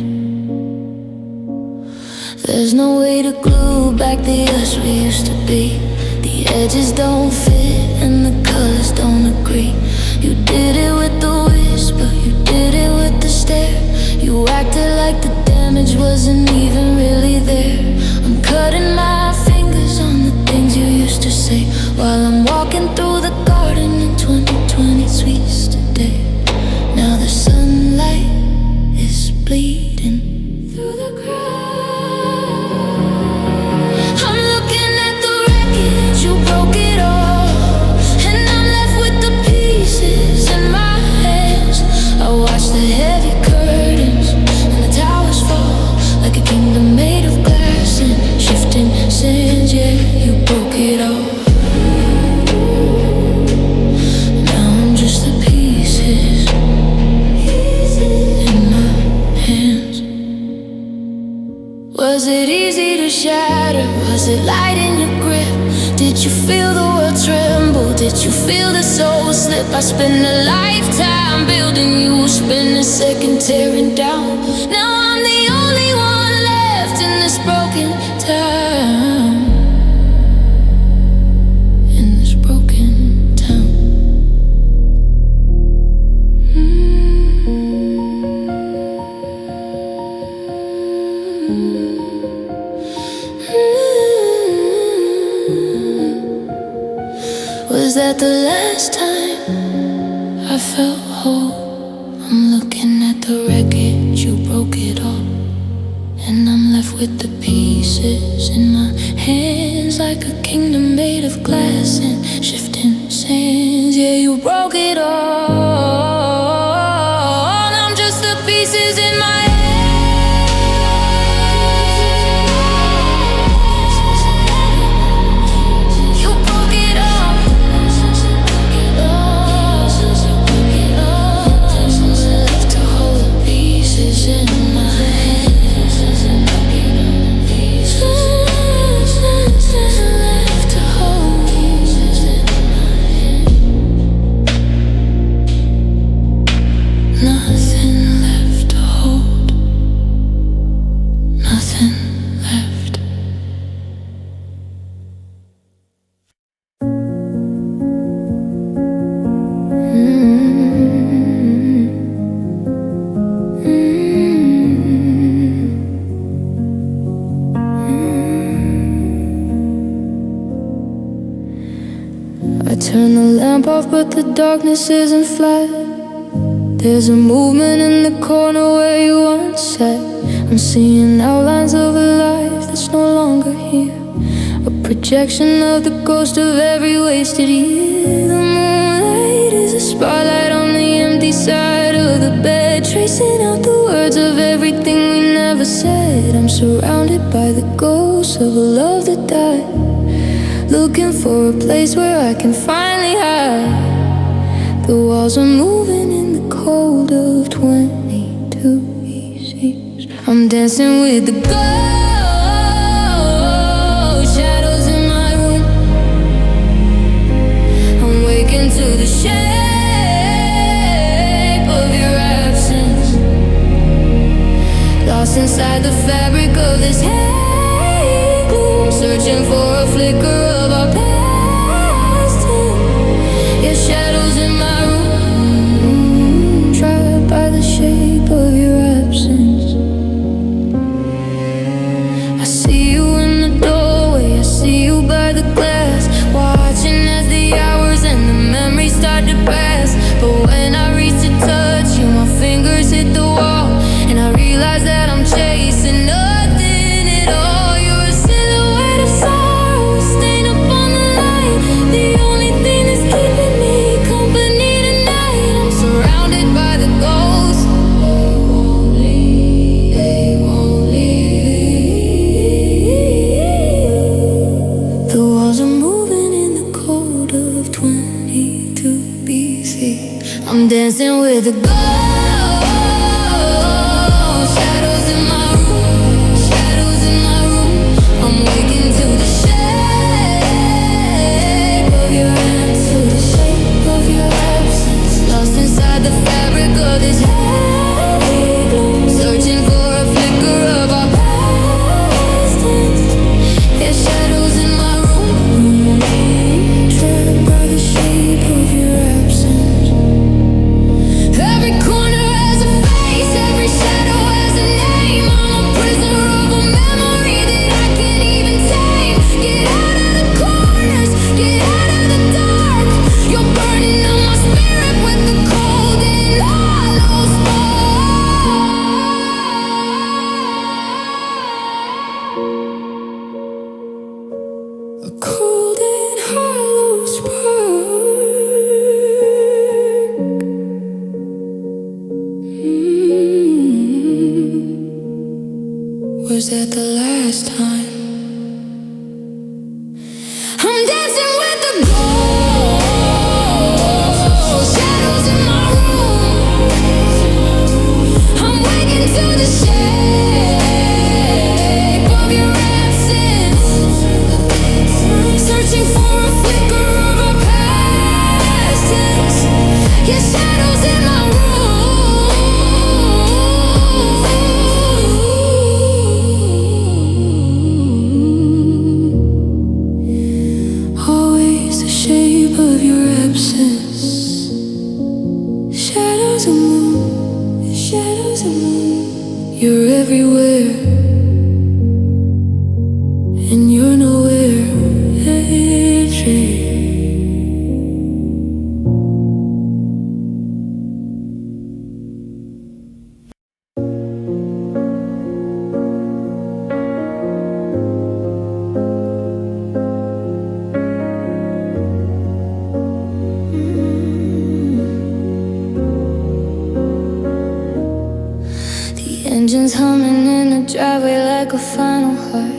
There's no way to glue back the us we used to be. The edges don't fit and the colors don't agree. You did it with the wind acted like the damage wasn't even really there. I'm cutting my fingers on the things you used to say while I'm walking through the garden in 2020 sweets today. Now the sunlight is bleeding through the crowd. I'm looking at the wreckage, you broke it all, and I'm left with the pieces in my hands. I watch the heavy curtains and the towers fall like a kingdom made of glass and shifting sands. Yeah, you broke it all. Now I'm just the pieces in my hands. Was it easy to shatter? Was it light in your grip? Did you feel the world tremble? Did you feel the soul slip? I spent a lifetime building you, spent a second tearing down. Now I'm the only one left in this broken town. In this broken town. Was that the last time I felt whole? I'm looking at the wreckage, you broke it all, and I'm left with the pieces in my hands like a kingdom made of glass and shifting sands. Yeah, you broke it all, and I'm just the pieces in my hands. You broke it all. Left to hold the pieces in my hands. Left to hold pieces in my hands. Nothing left to hold. Nothing left. I turn the lamp off, but the darkness isn't flat. There's a movement in the corner where you once sat. I'm seeing outlines of a life that's no longer here, a projection of the ghost of every wasted year. The moonlight is a spotlight on the empty side of the bed, tracing out the words of everything we never said. I'm surrounded by the ghosts of a love that died, looking for a place where I can finally hide. The walls are moving in the cold of 22 BC. I'm dancing with the ghost shadows in my room. I'm waking to the shape of your absence, lost inside the fabric of this hate gloom, searching for a flicker of our past. Your shadows in my room, trapped by the shape of your absence. I see you in the doorway, I see you by the glass, watching as the hours and the memories start to pass. But when I reach to touch you, my fingers hit the wall, and I realize that I'm chasing nothing at all. You're a silhouette of sorrow, stained up on the light, the only thing that's keeping me company tonight. I'm surrounded by the ghosts. They won't leave. The walls are moving in the cold of 22 BC. I'm dancing with the ghosts. Shadows in my room, shadows in my room. I'm waking to the shape of your hands, to the shape of your absence, lost inside the fabric of this heavy gloom, searching for a flicker of our past. Yeah, shadows in my room, trapped by the shape of your absence. Every corner engine's humming in the driveway like a final heart.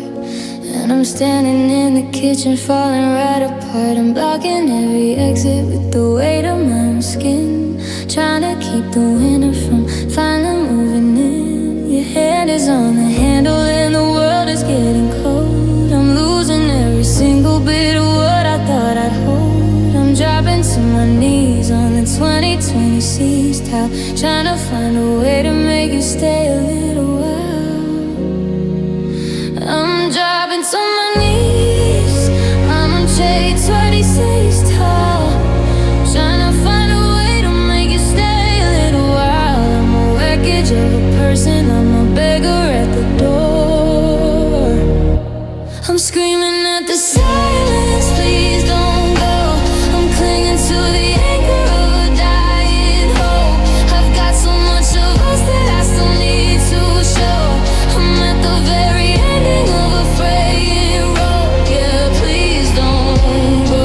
And I'm standing in the kitchen falling right apart. I'm blocking every exit with the weight of my own skin, trying to keep the winter from finally moving in. Your hand is on the handle and the world is getting cold. I'm losing every single bit of what I thought I'd hold. I'm dropping to my knees on the 2020 seas towel, trying to find a way to make you stay a little while. I'm dropping to my knees, I'm on shade 26 tall, trying to find a way to make you stay a little while. I'm a wreckage of a person, I'm a beggar at the door. I'm screaming at the silence, please don't go. I'm clinging to the anchor of a dying hope. I've got so much of us that I still need to show. I'm at the very ending of a fraying rope. Yeah, please don't go.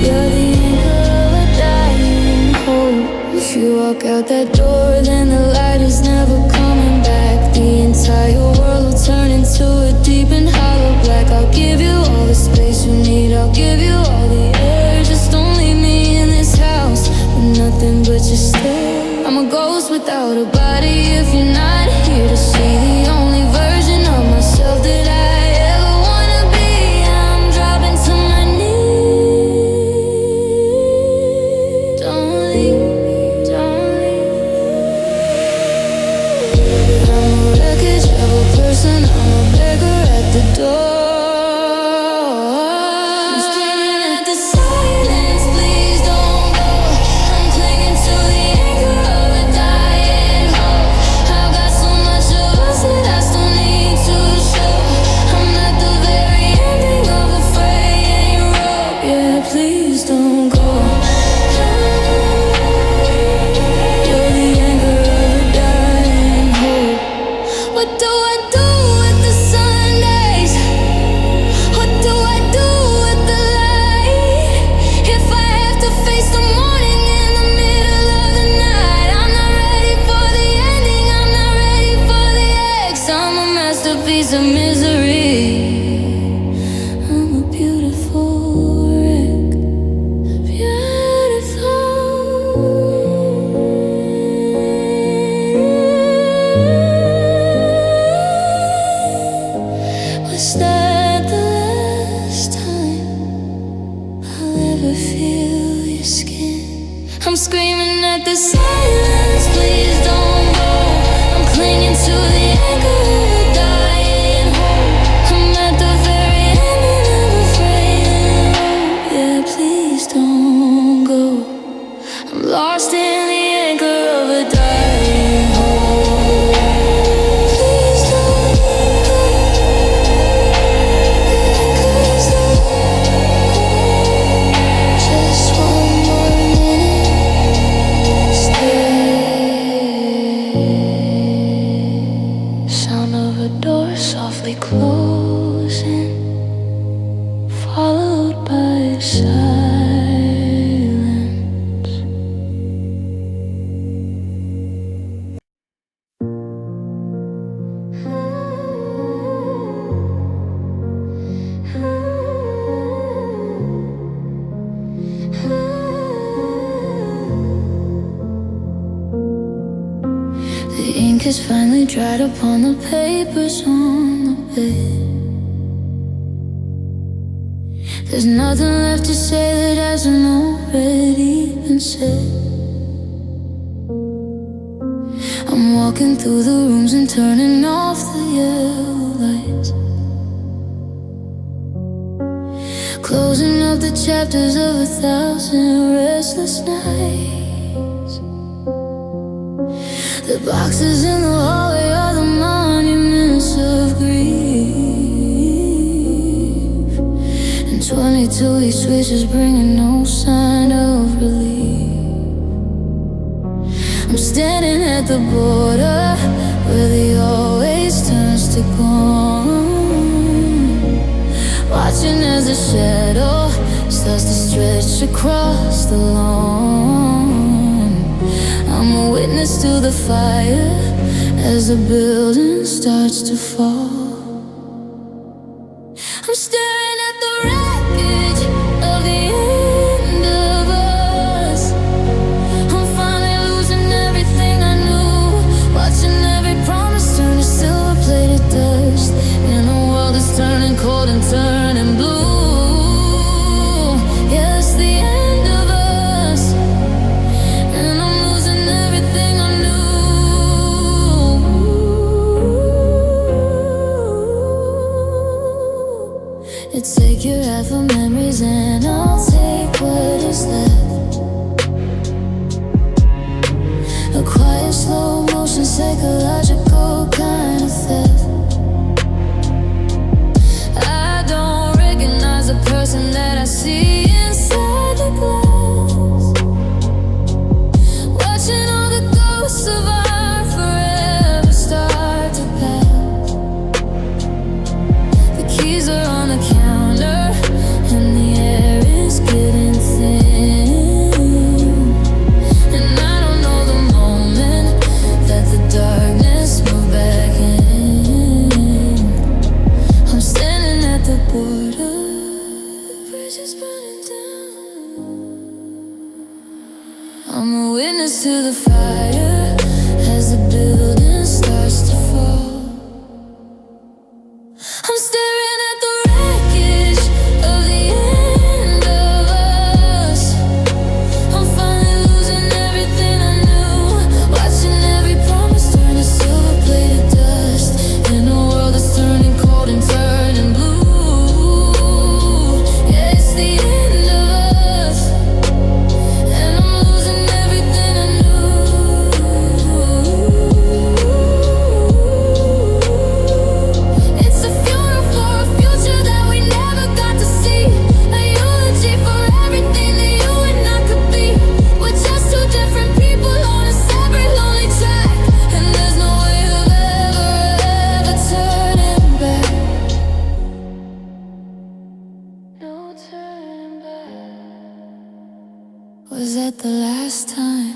You're the anchor of a dying hope. If you walk out that door, then the light is never coming back. The entire world will turn into a deep and hollow black. I'll give you all the space you need, I'll give you all the air. Just don't leave me in this house with nothing but your stare. I'm a ghost without a body if you're not here to see the only version of myself that I ever wanna be. I'm dropping to my knees. Don't leave me, don't leave me. I'm a wreckage of a person, I'm a beggar at the door. I'm screaming at the silence, please don't go. I'm clinging to the anchor of a dying hope. I've got so much of us that I still need to show. I'm at the very ending of a fraying rope. Yeah, please don't go. You're the anchor of a dying hope. What do I do with the Sundays? What do I do with the light? If I have to face the morning in the middle of the night, I'm not ready for the ending, I'm not ready for the X. I'm a masterpiece of misery. I'm a beautiful wreck. Beautiful. Was that the last time I'll ever feel your skin? I'm screaming at the silence, please don't go. I'm clinging to the anchor of a dying hope. I'm at the very ending of a fraying rope. Yeah, please don't go. I'm lost in the anchor of a dying hope. Please don't go. Please don't go. Just one more minute, stay. Sound of a door softly closing, followed by silence. The ink has finally dried upon the papers on the bed. There's nothing left to say that hasn't already been said. I'm walking through the rooms and turning off the yellow lights, closing up the chapters of 1,000 restless nights. The boxes in the hallway are the monuments of grief, and 22 he switches, bringing no sign of relief. I'm standing at the border where the always turns to gone, watching as the shadow starts to stretch across the lawn. I'm I'm a witness to the fire as the building starts to fall. I'm staring at the wreckage of the end of us. I'm finally losing everything I knew, watching every promise turn to silver-plated dust in a world that's turning cold and turning blue. Yeah, it's the end of us, and I'm losing everything I knew. Take your half of memories and I'll take what is left. A quiet, slow motion, psychological kind of theft. I don't recognize the person that I see inside the glass, watching all the ghosts of our forever start to pass. The keys are on the counter and the air is getting thin, and I don't know the moment that the darkness moved back in. I'm standing at the border, bridges burning down. I'm a witness to the fire as the building starts to fall. I'm staring at the wreckage of the end of us. I'm finally losing everything I knew, watching every promise turn to silver-plated dust in a world that's turning cold and turning blue. Yeah, it's the end of us, and I'm losing everything I knew. It's a funeral for a future that we never got to see, a eulogy for everything that you and I could be. We're just two different people on a separate lonely track, and there's no way of ever turning back. No turning back. Was that the last time?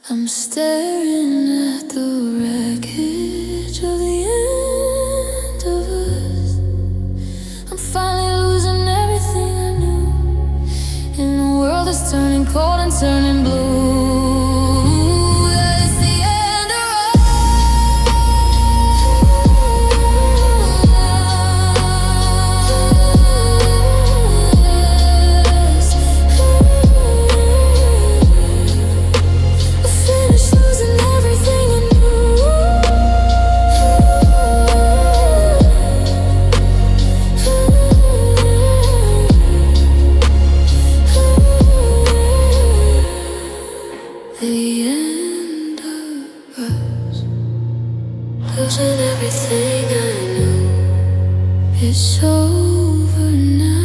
I'm staring at the wreckage of the end of us. I'm finally losing everything I knew in a world that's turning cold and turning blue. Yeah, it's the end of us. I finished losing everything I knew. The end of us, losing everything I knew. It's over now,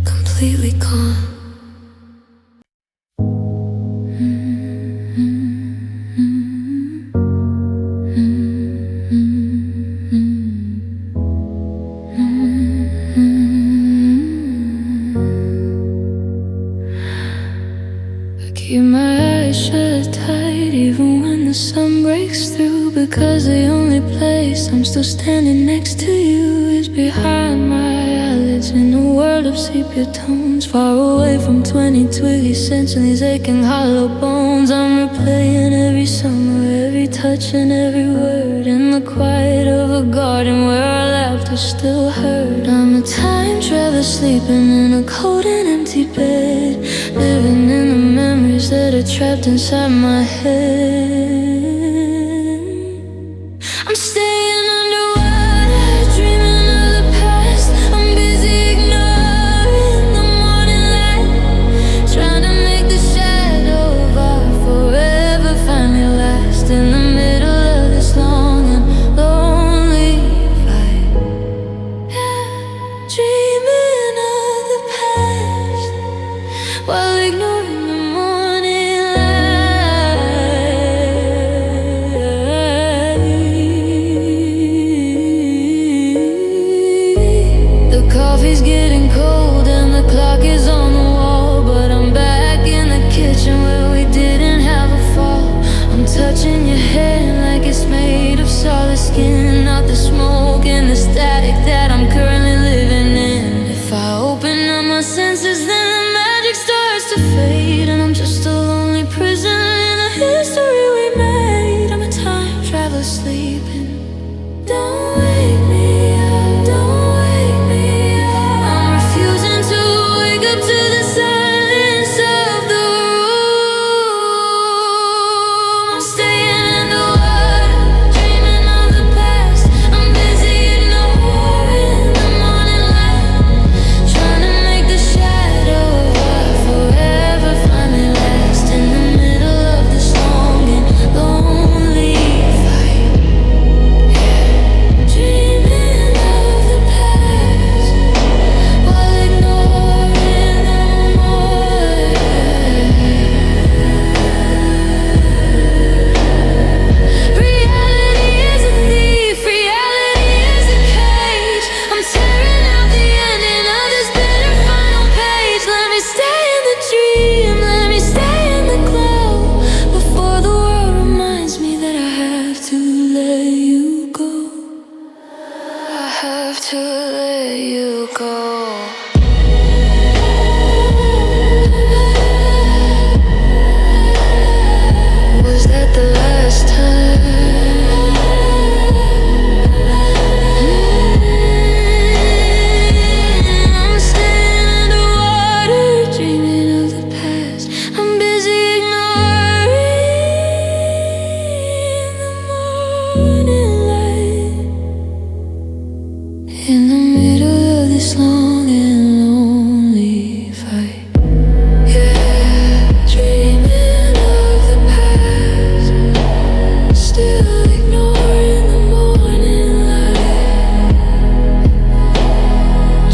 completely gone. I keep my eyes shut tight even when the sun breaks through, because the only place I'm still standing next to you is behind my eyelids in a world of sepia tones, far away from 20 twiggy centuries aching hollow bones. I'm replaying every summer, every touch and every word in the quiet of a garden where our laughter still heard. I'm a time traveler sleeping in a cold and empty bed, living in the memories that are trapped inside my head. I'm staying underwater, dreaming of the past. I'm busy ignoring the morning light, trying to make the shadow of our forever finally last in the middle of this long and lonely fight. Yeah, dreaming of the past while ignoring the morning light. touching your head like it's made of solid skin. Not the smoke and the static that I'm currently living in. If I open up my senses, then the magic starts to fade, and I'm just a lonely prisoner in the history we made. I'm a time traveler sleeping. Don't wake me up, don't wake me up. I'm refusing to wake up to the silence of the room. I'm staying in the water, dreaming of the past. I'm busy ignoring the morning light, trying to make the shadow of our forever finally last. In the middle of this long and lonely fight, dreaming of the past while ignoring the more. Reality is a thief, reality is a cage. I'm tearing out the ending of this bitter final page. Let me stay in the dream, let me stay in the glow, before the world reminds me that I have to let you go. I have to let you go. Was that the last time? I'm staying underwater, dreaming of the past. I'm busy ignoring the morning light. In the middle of this long and lonely fight, yeah, dreaming of the past, still ignoring the morning light.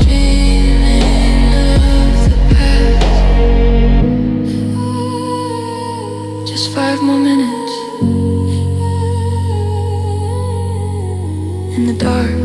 Dreaming of the past. Just 5 more minutes in the dark.